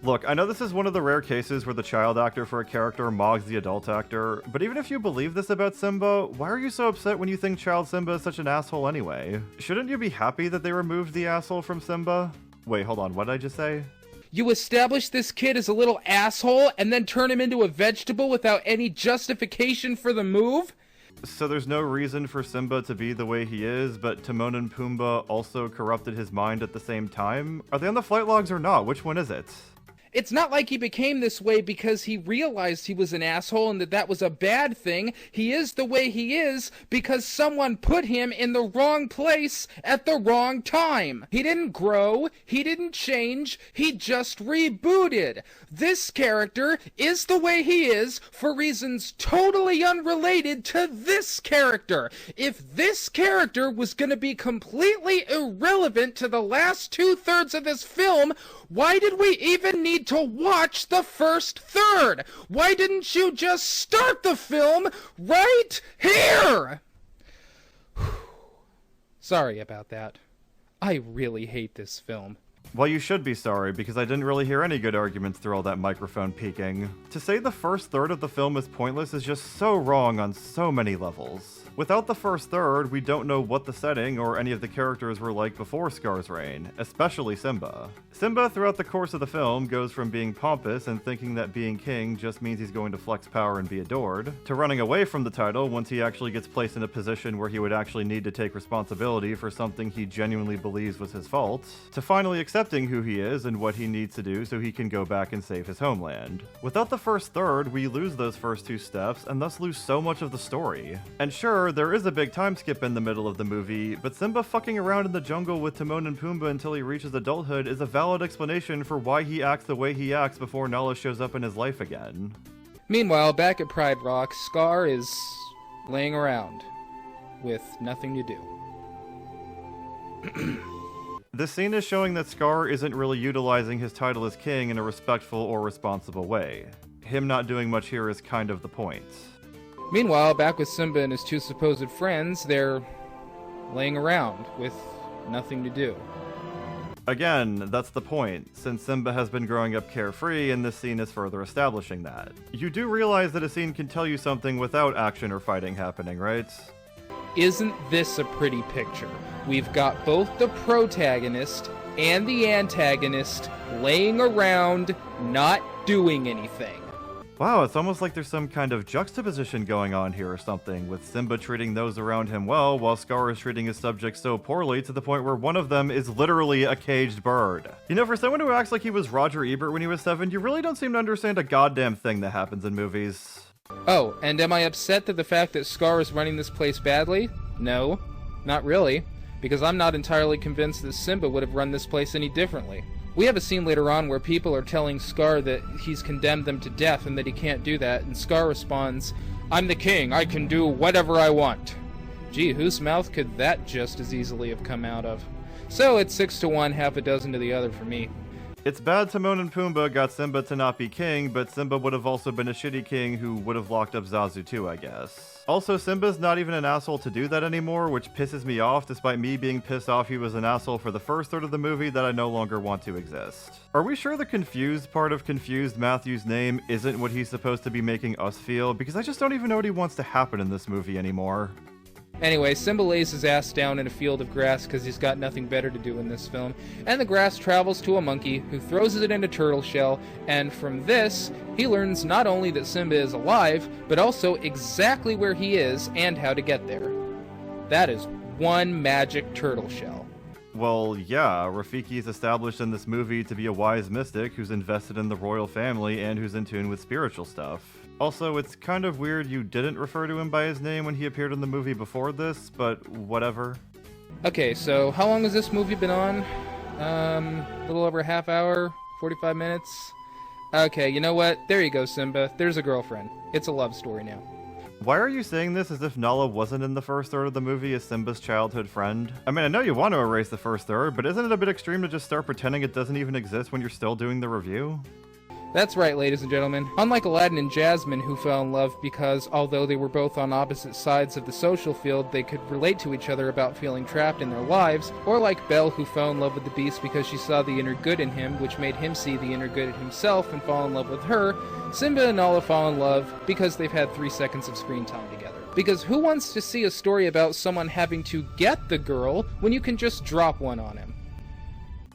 Look, I know this is one of the rare cases where the child actor for a character mogs the adult actor, but even if you believe this about Simba, why are you so upset when you think child Simba is such an asshole anyway? Shouldn't you be happy that they removed the asshole from Simba? Wait, hold on, what did I just say? You establish this kid as a little asshole and then turn him into a vegetable without any justification for the move? So there's no reason for Simba to be the way he is, but Timon and Pumbaa also corrupted his mind at the same time? Are they on the flight logs or not? Which one is it? It's not like he became this way because he realized he was an asshole and that was a bad thing. He is the way he is because someone put him in the wrong place at the wrong time. He didn't grow, he didn't change, he just rebooted. This character is the way he is for reasons totally unrelated to this character. If this character was going to be completely irrelevant to the last 2/3 of this film, why did we even need to watch the first third? Why didn't you just start the film right here? Sorry about that. I really hate this film. Well, you should be sorry, because I didn't really hear any good arguments through all that microphone peeking. To say the first third of the film is pointless is just so wrong on so many levels. Without the first third, we don't know what the setting or any of the characters were like before Scar's reign, especially Simba. Simba, throughout the course of the film, goes from being pompous and thinking that being king just means he's going to flex power and be adored, to running away from the title once he actually gets placed in a position where he would actually need to take responsibility for something he genuinely believes was his fault, to finally accepting who he is and what he needs to do so he can go back and save his homeland. Without the first third, we lose those first two steps and thus lose so much of the story. And sure, there is a big time skip in the middle of the movie, but Simba fucking around in the jungle with Timon and Pumbaa until he reaches adulthood is a valid explanation for why he acts the way he acts before Nala shows up in his life again. Meanwhile, back at Pride Rock, Scar is laying around with nothing to do. This scene is showing that Scar isn't really utilizing his title as king in a respectful or responsible way. Him not doing much here is kind of the point. Meanwhile, back with Simba and his two supposed friends, they're laying around with nothing to do. Again, that's the point, since Simba has been growing up carefree and this scene is further establishing that. You do realize that a scene can tell you something without action or fighting happening, right? Isn't this a pretty picture? We've got both the protagonist and the antagonist laying around, not doing anything. Wow, it's almost like there's some kind of juxtaposition going on here or something, with Simba treating those around him well, while Scar is treating his subjects so poorly to the point where one of them is literally a caged bird. You know, for someone who acts like he was Roger Ebert when he was 7, you really don't seem to understand a goddamn thing that happens in movies. Oh, and am I upset at the fact that Scar is running this place badly? No, not really, because I'm not entirely convinced that Simba would have run this place any differently. We have a scene later on where people are telling Scar that he's condemned them to death and that he can't do that, and Scar responds, "I'm the king, I can do whatever I want." Gee, whose mouth could that just as easily have come out of? So it's 6-1, half a dozen to the other for me. It's bad Timon and Pumbaa got Simba to not be king, but Simba would have also been a shitty king who would have locked up Zazu too, I guess. Also, Simba's not even an asshole to do that anymore, which pisses me off despite me being pissed off he was an asshole for the first third of the movie that I no longer want to exist. Are we sure the confused part of Confused Matthew's name isn't what he's supposed to be making us feel? Because I just don't even know what he wants to happen in this movie anymore. Anyway, Simba lays his ass down in a field of grass because he's got nothing better to do in this film, and the grass travels to a monkey who throws it in a turtle shell, and from this, he learns not only that Simba is alive, but also exactly where he is and how to get there. That is one magic turtle shell. Well, yeah, Rafiki is established in this movie to be a wise mystic who's invested in the royal family and who's in tune with spiritual stuff. Also, it's kind of weird you didn't refer to him by his name when he appeared in the movie before this, but whatever. Okay, so how long has this movie been on? A little over a half hour, 45 minutes? Okay, you know what? There you go, Simba. There's a girlfriend. It's a love story now. Why are you saying this as if Nala wasn't in the first third of the movie as Simba's childhood friend? I mean, I know you want to erase the first third, but isn't it a bit extreme to just start pretending it doesn't even exist when you're still doing the review? That's right, ladies and gentlemen. Unlike Aladdin and Jasmine, who fell in love because, although they were both on opposite sides of the social field, they could relate to each other about feeling trapped in their lives, or like Belle, who fell in love with the Beast because she saw the inner good in him, which made him see the inner good in himself and fall in love with her, Simba and Nala fall in love because they've had 3 seconds of screen time together. Because who wants to see a story about someone having to get the girl when you can just drop one on him?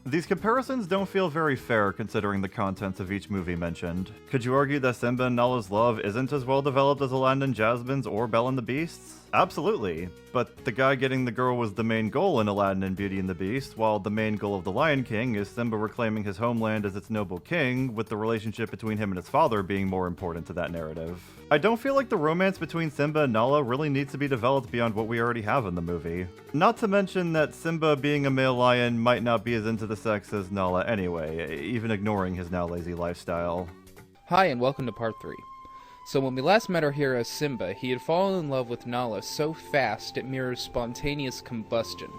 These comparisons don't feel very fair considering the contents of each movie mentioned. Could you argue that Simba and Nala's love isn't as well developed as Aladdin and Jasmine's or Belle and the Beast's? Absolutely, but the guy getting the girl was the main goal in Aladdin and Beauty and the Beast, while the main goal of the Lion King is Simba reclaiming his homeland as its noble king, with the relationship between him and his father being more important to that narrative. I don't feel like the romance between Simba and Nala really needs to be developed beyond what we already have in the movie. Not to mention that Simba being a male lion might not be as into the sex as Nala anyway, even ignoring his now lazy lifestyle. Hi and welcome to part 3. So when we last met our hero Simba, he had fallen in love with Nala so fast it mirrors spontaneous combustion.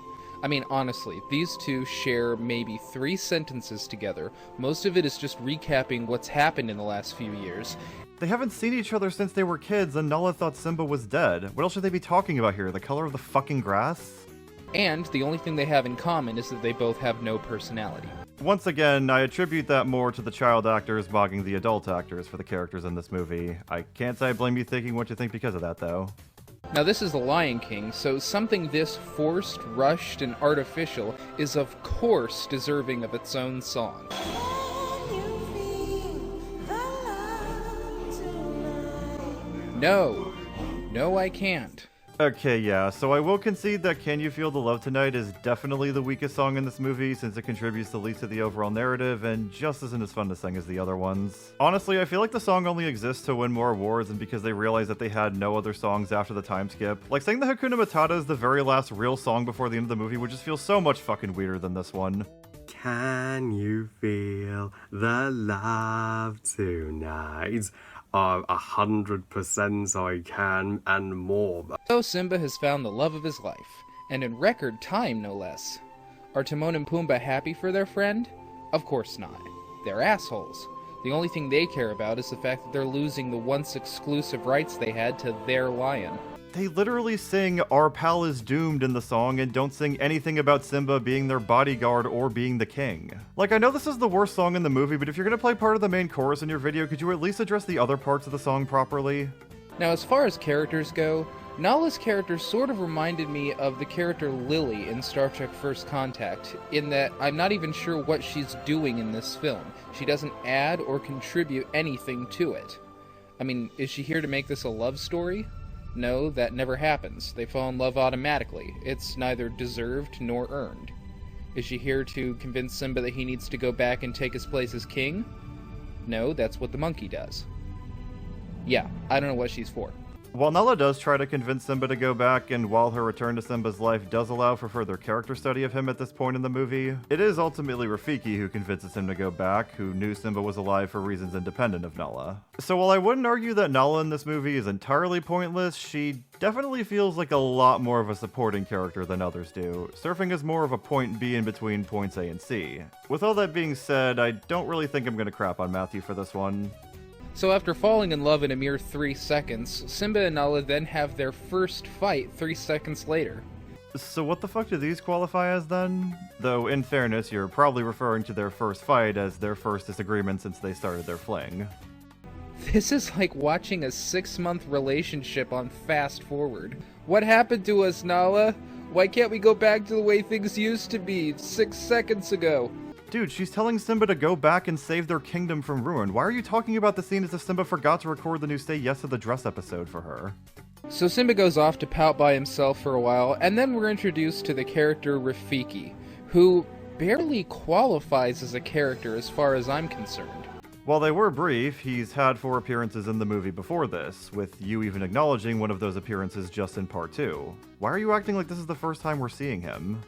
I mean, honestly, these two share maybe 3 sentences together. Most of it is just recapping what's happened in the last few years. They haven't seen each other since they were kids, and Nala thought Simba was dead. What else should they be talking about here? The color of the fucking grass? And the only thing they have in common is that they both have no personality. Once again, I attribute that more to the child actors mogging the adult actors for the characters in this movie. I can't say I blame you thinking what you think because of that, though. Now this is the Lion King, so something this forced, rushed, and artificial is of course deserving of its own song. No, I can't. Okay, yeah, so I will concede that Can You Feel the Love Tonight is definitely the weakest song in this movie since it contributes the least to the overall narrative and just isn't as fun to sing as the other ones. Honestly, I feel like the song only exists to win more awards and because they realized that they had no other songs after the time skip. Like saying the Hakuna Matata is the very last real song before the end of the movie would just feel so much fucking weirder than this one. Can you feel the love tonight? 100% I can, and more. So Simba has found the love of his life, and in record time no less. Are Timon and Pumbaa happy for their friend? Of course not. They're assholes. The only thing they care about is the fact that they're losing the once exclusive rights they had to their lion. They literally sing "Our pal is doomed" in the song and don't sing anything about Simba being their bodyguard or being the king. Like, I know this is the worst song in the movie, but if you're gonna play part of the main chorus in your video, could you at least address the other parts of the song properly? Now, as far as characters go, Nala's character sort of reminded me of the character Lily in Star Trek First Contact, in that I'm not even sure what she's doing in this film. She doesn't add or contribute anything to it. I mean, is she here to make this a love story? No, that never happens. They fall in love automatically. It's neither deserved nor earned. Is she here to convince Simba that he needs to go back and take his place as king? No, that's what the monkey does. Yeah, I don't know what she's for. While Nala does try to convince Simba to go back, and while her return to Simba's life does allow for further character study of him at this point in the movie, it is ultimately Rafiki who convinces him to go back, who knew Simba was alive for reasons independent of Nala. So while I wouldn't argue that Nala in this movie is entirely pointless, she definitely feels like a lot more of a supporting character than others do, surfing as more of a point B in between points A and C. With all that being said, I don't really think I'm gonna crap on Matthew for this one. So after falling in love in a mere 3 seconds, Simba and Nala then have their first fight 3 seconds later. So what the fuck do these qualify as then? Though, in fairness, you're probably referring to their first fight as their first disagreement since they started their fling. This is like watching a 6-month relationship on fast forward. What happened to us, Nala? Why can't we go back to the way things used to be 6 seconds ago? Dude, she's telling Simba to go back and save their kingdom from ruin. Why are you talking about the scene as if Simba forgot to record the new Say Yes to the Dress episode for her? So Simba goes off to pout by himself for a while, and then we're introduced to the character Rafiki, who barely qualifies as a character as far as I'm concerned. While they were brief, he's had 4 appearances in the movie before this, with you even acknowledging one of those appearances just in part 2. Why are you acting like this is the first time we're seeing him?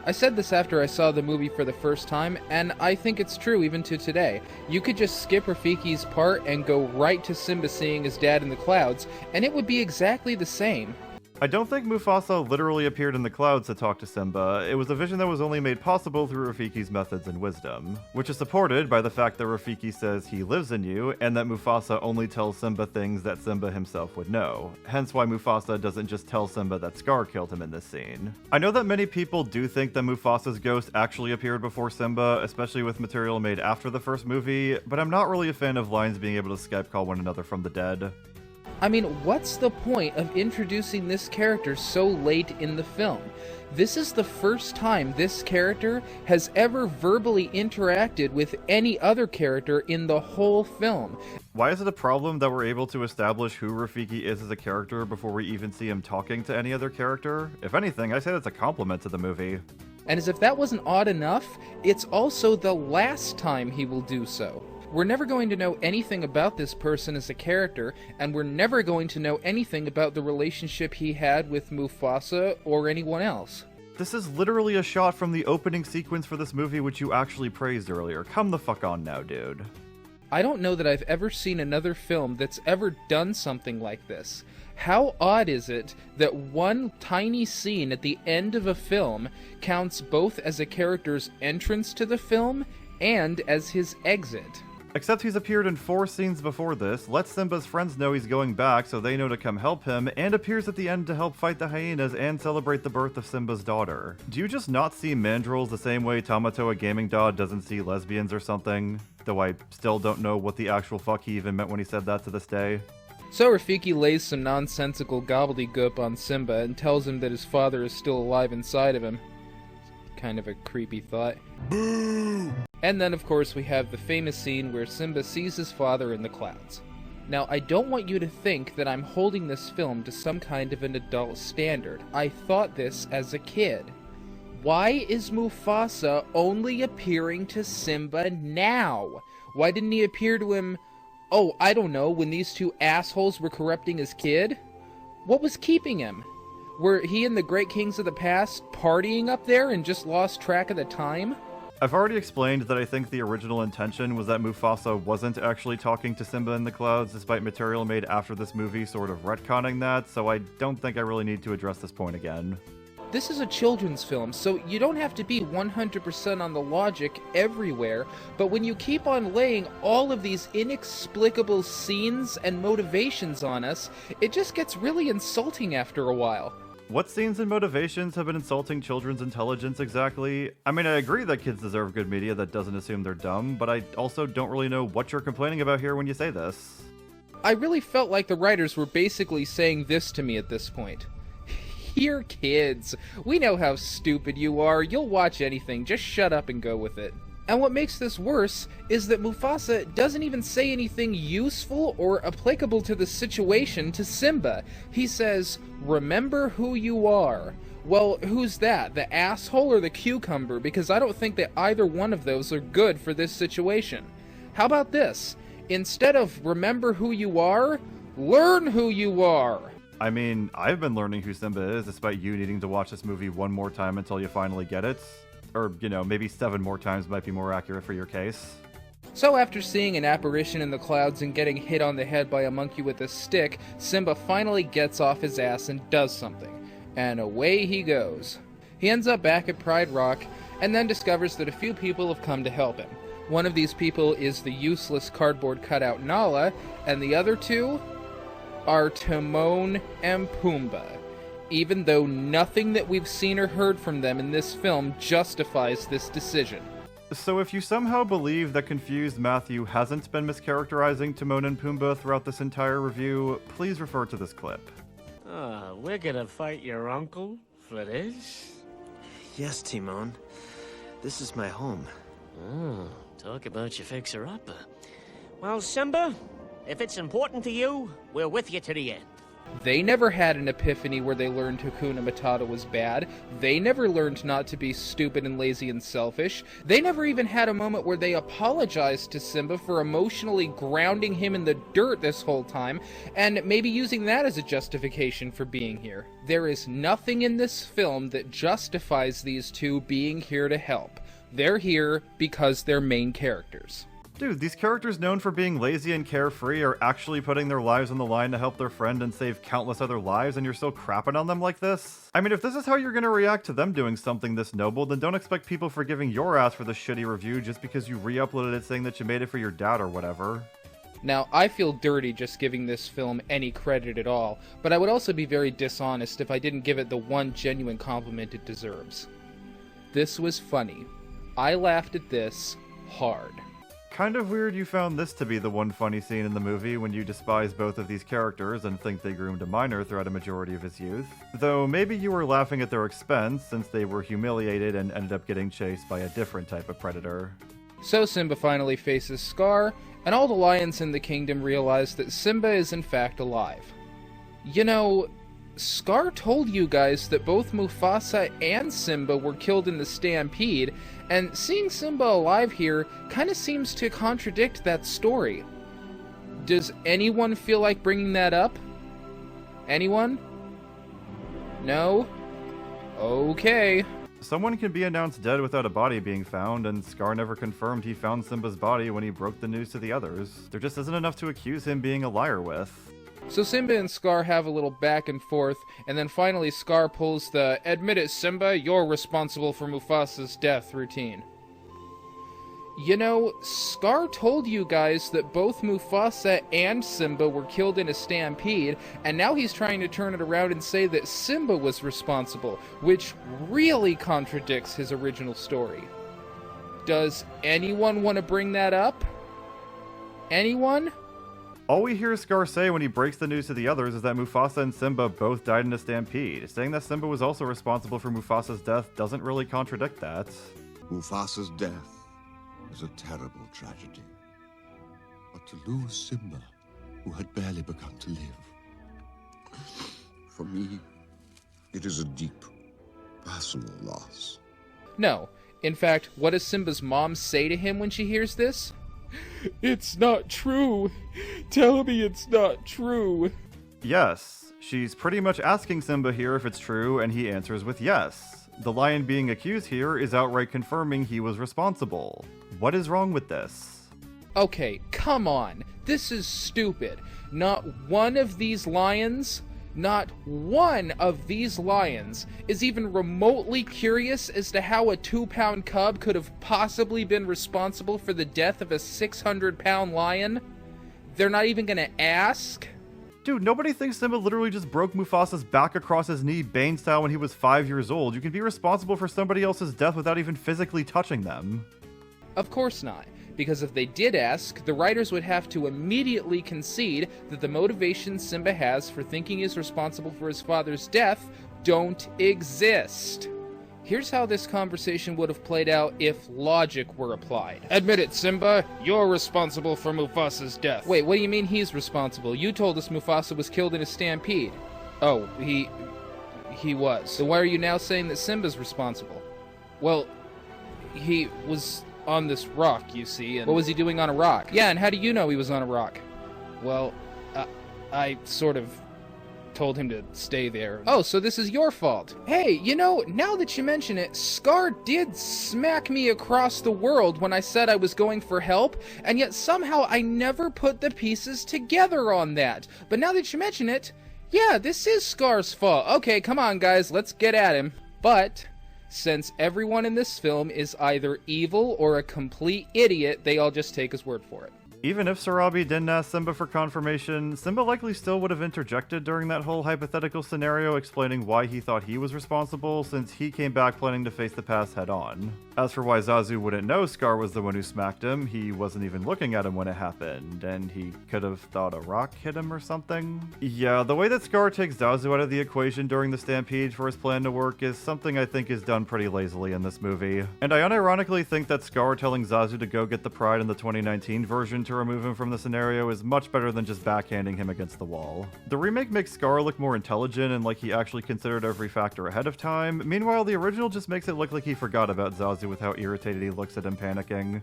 I said this after I saw the movie for the first time, and I think it's true even to today. You could just skip Rafiki's part and go right to Simba seeing his dad in the clouds, and it would be exactly the same. I don't think Mufasa literally appeared in the clouds to talk to Simba. It was a vision that was only made possible through Rafiki's methods and wisdom, which is supported by the fact that Rafiki says he lives in you, and that Mufasa only tells Simba things that Simba himself would know. Hence why Mufasa doesn't just tell Simba that Scar killed him in this scene. I know that many people do think that Mufasa's ghost actually appeared before Simba, especially with material made after the first movie, but I'm not really a fan of lions being able to Skype call one another from the dead. I mean, what's the point of introducing this character so late in the film? This is the first time this character has ever verbally interacted with any other character in the whole film. Why is it a problem that we're able to establish who Rafiki is as a character before we even see him talking to any other character? If anything, I say that's a compliment to the movie. And as if that wasn't odd enough, it's also the last time he will do so. We're never going to know anything about this person as a character, and we're never going to know anything about the relationship he had with Mufasa or anyone else. This is literally a shot from the opening sequence for this movie which you actually praised earlier. Come the fuck on now, dude. I don't know that I've ever seen another film that's ever done something like this. How odd is it that one tiny scene at the end of a film counts both as a character's entrance to the film and as his exit? Except he's appeared in 4 scenes before this, lets Simba's friends know he's going back so they know to come help him, and appears at the end to help fight the hyenas and celebrate the birth of Simba's daughter. Do you just not see mandrills the same way Tamatoa Gaming Dog doesn't see lesbians or something? Though I still don't know what the actual fuck he even meant when he said that to this day. So Rafiki lays some nonsensical gobbledygook on Simba and tells him that his father is still alive inside of him. Kind of a creepy thought. Boo! And then, of course, we have the famous scene where Simba sees his father in the clouds. Now, I don't want you to think that I'm holding this film to some kind of an adult standard. I thought this as a kid. Why is Mufasa only appearing to Simba now? Why didn't he appear to him, oh, I don't know, when these 2 assholes were corrupting his kid? What was keeping him? Were he and the great kings of the past partying up there and just lost track of the time? I've already explained that I think the original intention was that Mufasa wasn't actually talking to Simba in the clouds, despite material made after this movie sort of retconning that, so I don't think I really need to address this point again. This is a children's film, so you don't have to be 100% on the logic everywhere, but when you keep on laying all of these inexplicable scenes and motivations on us, it just gets really insulting after a while. What scenes and motivations have been insulting children's intelligence exactly? I mean, I agree that kids deserve good media that doesn't assume they're dumb, but I also don't really know what you're complaining about here when you say this. I really felt like the writers were basically saying this to me at this point. Here, kids, we know how stupid you are. You'll watch anything. Just shut up and go with it. And what makes this worse is that Mufasa doesn't even say anything useful or applicable to the situation to Simba. He says, "Remember who you are." Well, who's that? The asshole or the cucumber? Because I don't think that either one of those are good for this situation. How about this? Instead of "remember who you are," Learn who you are! I mean, I've been learning who Simba is, despite you needing to watch this movie one more time until you finally get it. Or, maybe 7 more times might be more accurate for your case. So after seeing an apparition in the clouds and getting hit on the head by a monkey with a stick, Simba finally gets off his ass and does something. And away he goes. He ends up back at Pride Rock, and then discovers that a few people have come to help him. One of these people is the useless cardboard cutout Nala, and the other 2 are Timon and Pumbaa, even though nothing that we've seen or heard from them in this film justifies this decision. So if you somehow believe that confused Matthew hasn't been mischaracterizing Timon and Pumbaa throughout this entire review, please refer to this clip. We're gonna fight your uncle for this? Yes, Timon. This is my home. Oh, talk about your fixer-upper. Well, Simba, if it's important to you, we're with you to the end. They never had an epiphany where they learned Hakuna Matata was bad. They never learned not to be stupid and lazy and selfish. They never even had a moment where they apologized to Simba for emotionally grounding him in the dirt this whole time, and maybe using that as a justification for being here. There is nothing in this film that justifies these 2 being here to help. They're here because they're main characters. Dude, these characters known for being lazy and carefree are actually putting their lives on the line to help their friend and save countless other lives, and you're still crapping on them like this? I mean, if this is how you're gonna react to them doing something this noble, then don't expect people forgiving your ass for the shitty review just because you re-uploaded it saying that you made it for your dad or whatever. Now, I feel dirty just giving this film any credit at all, but I would also be very dishonest if I didn't give it the one genuine compliment it deserves. This was funny. I laughed at this hard. Kind of weird you found this to be the one funny scene in the movie when you despise both of these characters and think they groomed a minor throughout a majority of his youth. Though maybe you were laughing at their expense since they were humiliated and ended up getting chased by a different type of predator. So Simba finally faces Scar, and all the lions in the kingdom realize that Simba is in fact alive. Scar told you guys that both Mufasa and Simba were killed in the stampede, and seeing Simba alive here kinda seems to contradict that story. Does anyone feel like bringing that up? Anyone? No? Okay. Someone can be announced dead without a body being found, and Scar never confirmed he found Simba's body when he broke the news to the others. There just isn't enough to accuse him being a liar with. So Simba and Scar have a little back and forth, and then finally Scar pulls the "Admit it, Simba, you're responsible for Mufasa's death" routine. Scar told you guys that both Mufasa and Simba were killed in a stampede, and now he's trying to turn it around and say that Simba was responsible, which really contradicts his original story. Does anyone want to bring that up? Anyone? All we hear Scar say when he breaks the news to the others is that Mufasa and Simba both died in a stampede. Saying that Simba was also responsible for Mufasa's death doesn't really contradict that. Mufasa's death is a terrible tragedy. But to lose Simba, who had barely begun to live, for me, it is a deep, personal loss. No. In fact, what does Simba's mom say to him when she hears this? "It's not true. Tell me it's not true." Yes, she's pretty much asking Simba here if it's true, and he answers with yes. The lion being accused here is outright confirming he was responsible. What is wrong with this? Okay, come on. This is stupid. Not one of these lions is even remotely curious as to how a 2-pound cub could have possibly been responsible for the death of a 600-pound lion. They're not even gonna ask? Dude, nobody thinks Simba literally just broke Mufasa's back across his knee Bane style when he was 5 years old. You can be responsible for somebody else's death without even physically touching them. Of course not. Because if they did ask, the writers would have to immediately concede that the motivations Simba has for thinking he's responsible for his father's death don't exist. Here's how this conversation would have played out if logic were applied. "Admit it, Simba, you're responsible for Mufasa's death." Wait, what do you mean he's responsible? You told us Mufasa was killed in a stampede. Oh, he was. So why are you now saying that Simba's responsible? Well, he was on this rock, you see, and what was he doing on a rock? Yeah, and how do you know he was on a rock? Well, I sort of told him to stay there. Oh, so this is your fault. Hey, you know, now that you mention it, Scar did smack me across the world when I said I was going for help, and yet somehow I never put the pieces together on that. But now that you mention it, yeah, this is Scar's fault. Okay, come on, guys, let's get at him. But since everyone in this film is either evil or a complete idiot, they all just take his word for it. Even if Sarabi didn't ask Simba for confirmation, Simba likely still would have interjected during that whole hypothetical scenario, explaining why he thought he was responsible, since he came back planning to face the past head on. As for why Zazu wouldn't know Scar was the one who smacked him, he wasn't even looking at him when it happened, and he could have thought a rock hit him or something. Yeah, the way that Scar takes Zazu out of the equation during the stampede for his plan to work is something I think is done pretty lazily in this movie. And I unironically think that Scar telling Zazu to go get the pride in the 2019 version to remove him from the scenario is much better than just backhanding him against the wall. The remake makes Scar look more intelligent and like he actually considered every factor ahead of time. Meanwhile, the original just makes it look like he forgot about Zazu with how irritated he looks at him panicking.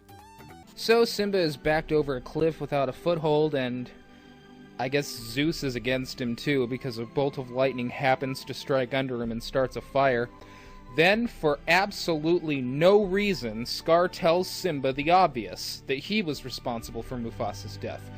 So Simba is backed over a cliff without a foothold, and I guess Zeus is against him too, because a bolt of lightning happens to strike under him and starts a fire. Then, for absolutely no reason, Scar tells Simba the obvious, that he was responsible for Mufasa's death.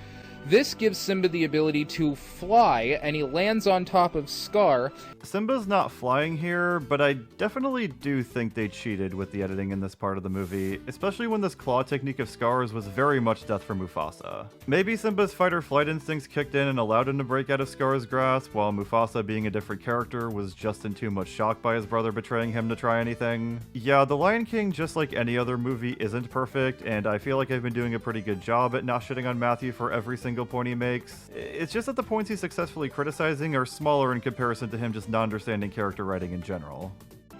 This gives Simba the ability to fly, and he lands on top of Scar. Simba's not flying here, but I definitely do think they cheated with the editing in this part of the movie, especially when this claw technique of Scar's was very much death for Mufasa. Maybe Simba's fight-or-flight instincts kicked in and allowed him to break out of Scar's grasp, while Mufasa, being a different character, was just in too much shock by his brother betraying him to try anything. Yeah, The Lion King, just like any other movie, isn't perfect, and I feel like I've been doing a pretty good job at not shitting on Matthew for every single point he makes. It's just that the points he's successfully criticizing are smaller in comparison to him just not understanding character writing in general.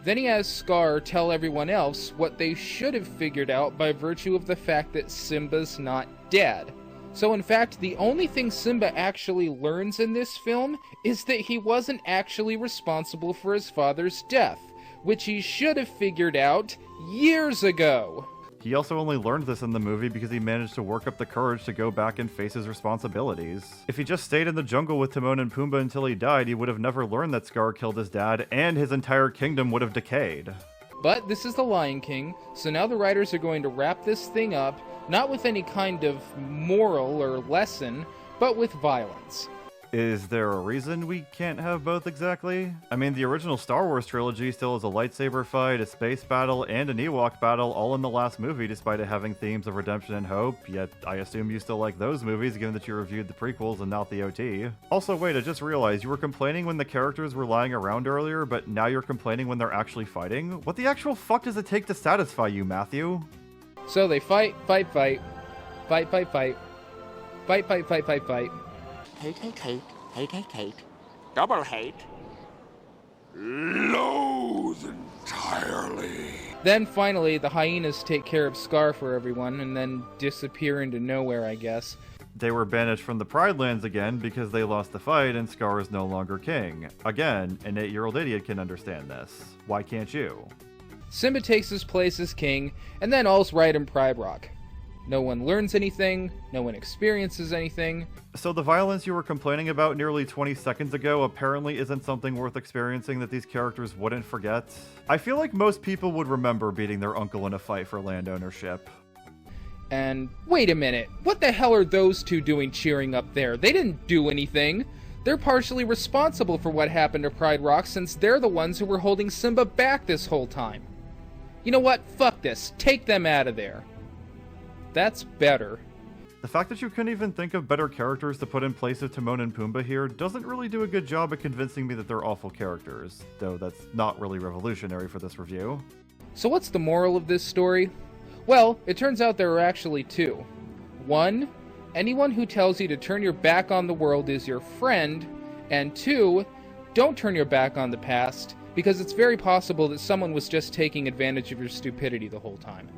Then he has Scar tell everyone else what they should have figured out by virtue of the fact that Simba's not dead. So in fact, the only thing Simba actually learns in this film is that he wasn't actually responsible for his father's death, which he should have figured out years ago. He also only learned this in the movie because he managed to work up the courage to go back and face his responsibilities. If he just stayed in the jungle with Timon and Pumbaa until he died, he would have never learned that Scar killed his dad, and his entire kingdom would have decayed. But this is The Lion King, so now the writers are going to wrap this thing up, not with any kind of moral or lesson, but with violence. Is there a reason we can't have both exactly? I mean, the original Star Wars trilogy still has a lightsaber fight, a space battle, and an Ewok battle all in the last movie, despite it having themes of redemption and hope, yet I assume you still like those movies given that you reviewed the prequels and not the OT. Also, wait, I just realized you were complaining when the characters were lying around earlier, but now you're complaining when they're actually fighting? What the actual fuck does it take to satisfy you, Matthew? So they fight, fight, fight. Fight, fight, fight. Fight, fight, fight, fight, fight. Hate, hate, hate, hate, hate, hate. Double hate. Loathe entirely. Then finally, the hyenas take care of Scar for everyone and then disappear into nowhere, I guess. They were banished from the Pride Lands again because they lost the fight and Scar is no longer king. Again, an 8-year-old idiot can understand this. Why can't you? Simba takes his place as king, and then all's right in Pride Rock. No one learns anything, no one experiences anything. So the violence you were complaining about nearly 20 seconds ago apparently isn't something worth experiencing that these characters wouldn't forget? I feel like most people would remember beating their uncle in a fight for land ownership. And wait a minute, what the hell are those two doing cheering up there? They didn't do anything. They're partially responsible for what happened to Pride Rock since they're the ones who were holding Simba back this whole time. You know what? Fuck this. Take them out of there. That's better. The fact that you couldn't even think of better characters to put in place of Timon and Pumbaa here doesn't really do a good job at convincing me that they're awful characters, though that's not really revolutionary for this review. So what's the moral of this story? Well, it turns out there are actually two. One, anyone who tells you to turn your back on the world is your friend, and two, don't turn your back on the past, because it's very possible that someone was just taking advantage of your stupidity the whole time.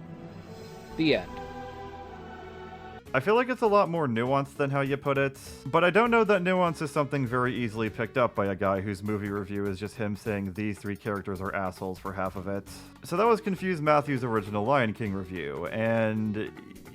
The end. I feel like it's a lot more nuanced than how you put it, but I don't know that nuance is something very easily picked up by a guy whose movie review is just him saying these three characters are assholes for half of it. So that was Confused Matthew's original Lion King review, and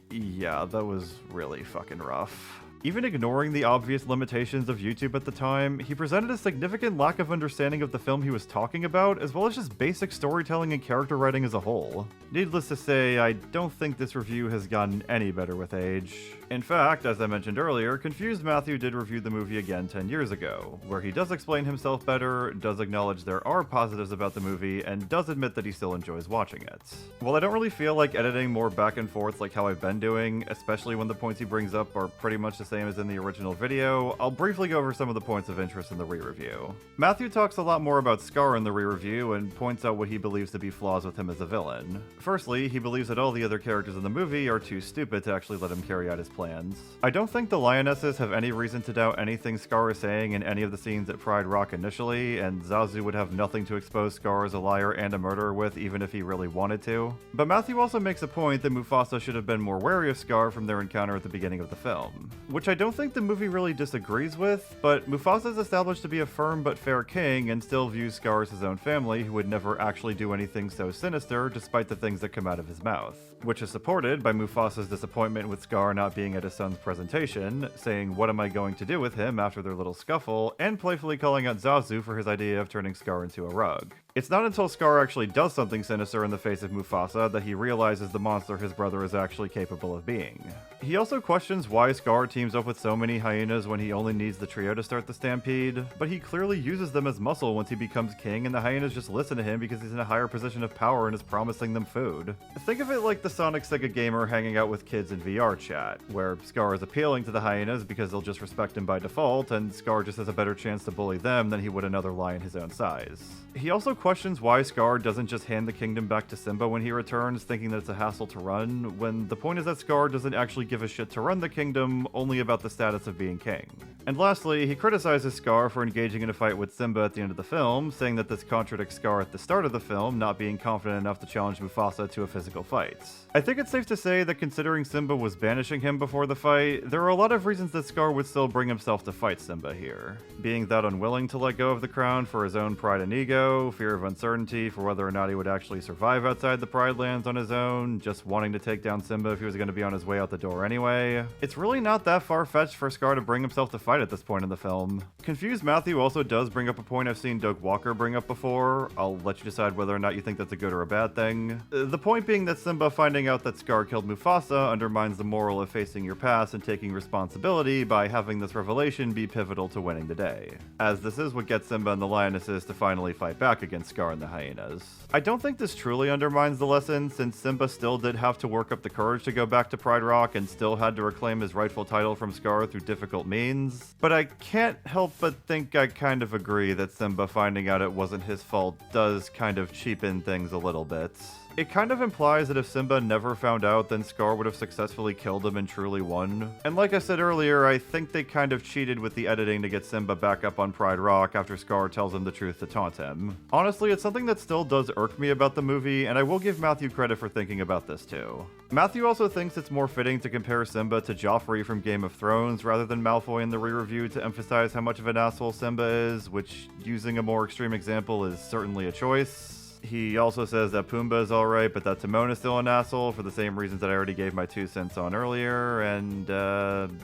yeah, that was really fucking rough. Even ignoring the obvious limitations of YouTube at the time, he presented a significant lack of understanding of the film he was talking about, as well as just basic storytelling and character writing as a whole. Needless to say, I don't think this review has gotten any better with age. In fact, as I mentioned earlier, Confused Matthew did review the movie again 10 years ago, where he does explain himself better, does acknowledge there are positives about the movie, and does admit that he still enjoys watching it. While I don't really feel like editing more back and forth like how I've been doing, especially when the points he brings up are pretty much the same as in the original video, I'll briefly go over some of the points of interest in the re-review. Matthew talks a lot more about Scar in the re-review and points out what he believes to be flaws with him as a villain. Firstly, he believes that all the other characters in the movie are too stupid to actually let him carry out his plans. I don't think the Lionesses have any reason to doubt anything Scar is saying in any of the scenes at Pride Rock initially, and Zazu would have nothing to expose Scar as a liar and a murderer with even if he really wanted to. But Matthew also makes a point that Mufasa should have been more wary of Scar from their encounter at the beginning of the film, which I don't think the movie really disagrees with, but Mufasa is established to be a firm but fair king and still views Scar as his own family who would never actually do anything so sinister despite the things that come out of his mouth, which is supported by Mufasa's disappointment with Scar not being at his son's presentation, saying what am I going to do with him after their little scuffle, and playfully calling out Zazu for his idea of turning Scar into a rug. It's not until Scar actually does something sinister in the face of Mufasa that he realizes the monster his brother is actually capable of being. He also questions why Scar teams up with so many hyenas when he only needs the trio to start the stampede, but he clearly uses them as muscle once he becomes king and the hyenas just listen to him because he's in a higher position of power and is promising them food. Think of it like the Sonic Sega gamer hanging out with kids in VR chat, where Scar is appealing to the hyenas because they'll just respect him by default, and Scar just has a better chance to bully them than he would another lion his own size. He also questions why Scar doesn't just hand the kingdom back to Simba when he returns, thinking that it's a hassle to run, when the point is that Scar doesn't actually give a shit to run the kingdom, only about the status of being king. And lastly, he criticizes Scar for engaging in a fight with Simba at the end of the film, saying that this contradicts Scar at the start of the film, not being confident enough to challenge Mufasa to a physical fight. I think it's safe to say that considering Simba was banishing him before the fight, there are a lot of reasons that Scar would still bring himself to fight Simba here. Being that unwilling to let go of the crown for his own pride and ego, fear of uncertainty for whether or not he would actually survive outside the Pride Lands on his own, just wanting to take down Simba if he was going to be on his way out the door anyway. It's really not that far-fetched for Scar to bring himself to fight at this point in the film. Confused Matthew also does bring up a point I've seen Doug Walker bring up before. I'll let you decide whether or not you think that's a good or a bad thing. The point being that Simba finding out that Scar killed Mufasa undermines the moral of facing your past and taking responsibility by having this revelation be pivotal to winning the day, as this is what gets Simba and the Lionesses to finally fight back against Scar and the hyenas. I don't think this truly undermines the lesson, since Simba still did have to work up the courage to go back to Pride Rock and still had to reclaim his rightful title from Scar through difficult means, but I can't help but think I kind of agree that Simba finding out it wasn't his fault does kind of cheapen things a little bit. It kind of implies that if Simba never found out, then Scar would have successfully killed him and truly won. And like I said earlier, I think they kind of cheated with the editing to get Simba back up on Pride Rock after Scar tells him the truth to taunt him. Honestly, it's something that still does irk me about the movie, and I will give Matthew credit for thinking about this too. Matthew also thinks it's more fitting to compare Simba to Joffrey from Game of Thrones rather than Malfoy in the re-review to emphasize how much of an asshole Simba is, which, using a more extreme example, is certainly a choice. He also says that Pumbaa is alright, but that Timon is still an asshole for the same reasons that I already gave my 2 cents on earlier, and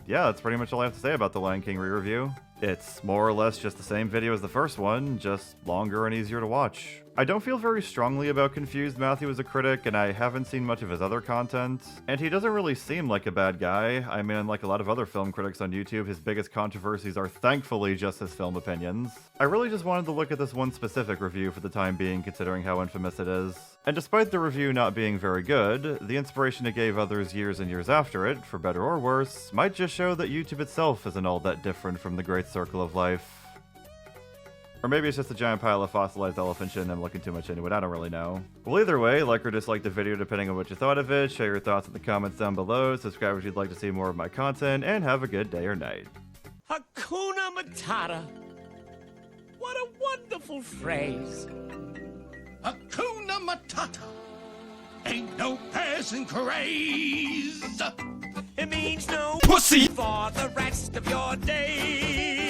yeah, that's pretty much all I have to say about the Lion King re-review. It's more or less just the same video as the first one, just longer and easier to watch. I don't feel very strongly about Confused Matthew as a critic, and I haven't seen much of his other content, and he doesn't really seem like a bad guy. I mean, unlike a lot of other film critics on YouTube, his biggest controversies are thankfully just his film opinions. I really just wanted to look at this one specific review for the time being, considering how infamous it is. And despite the review not being very good, the inspiration it gave others years and years after it, for better or worse, might just show that YouTube itself isn't all that different from the great circle of life. Or maybe it's just a giant pile of fossilized elephant shit and I'm looking too much into it, I don't really know. Well, either way, like or dislike the video depending on what you thought of it, share your thoughts in the comments down below, subscribe if you'd like to see more of my content, and have a good day or night. Hakuna Matata. What a wonderful phrase. Hakuna Matata. Ain't no passing craze. It means no pussy for the rest of your days.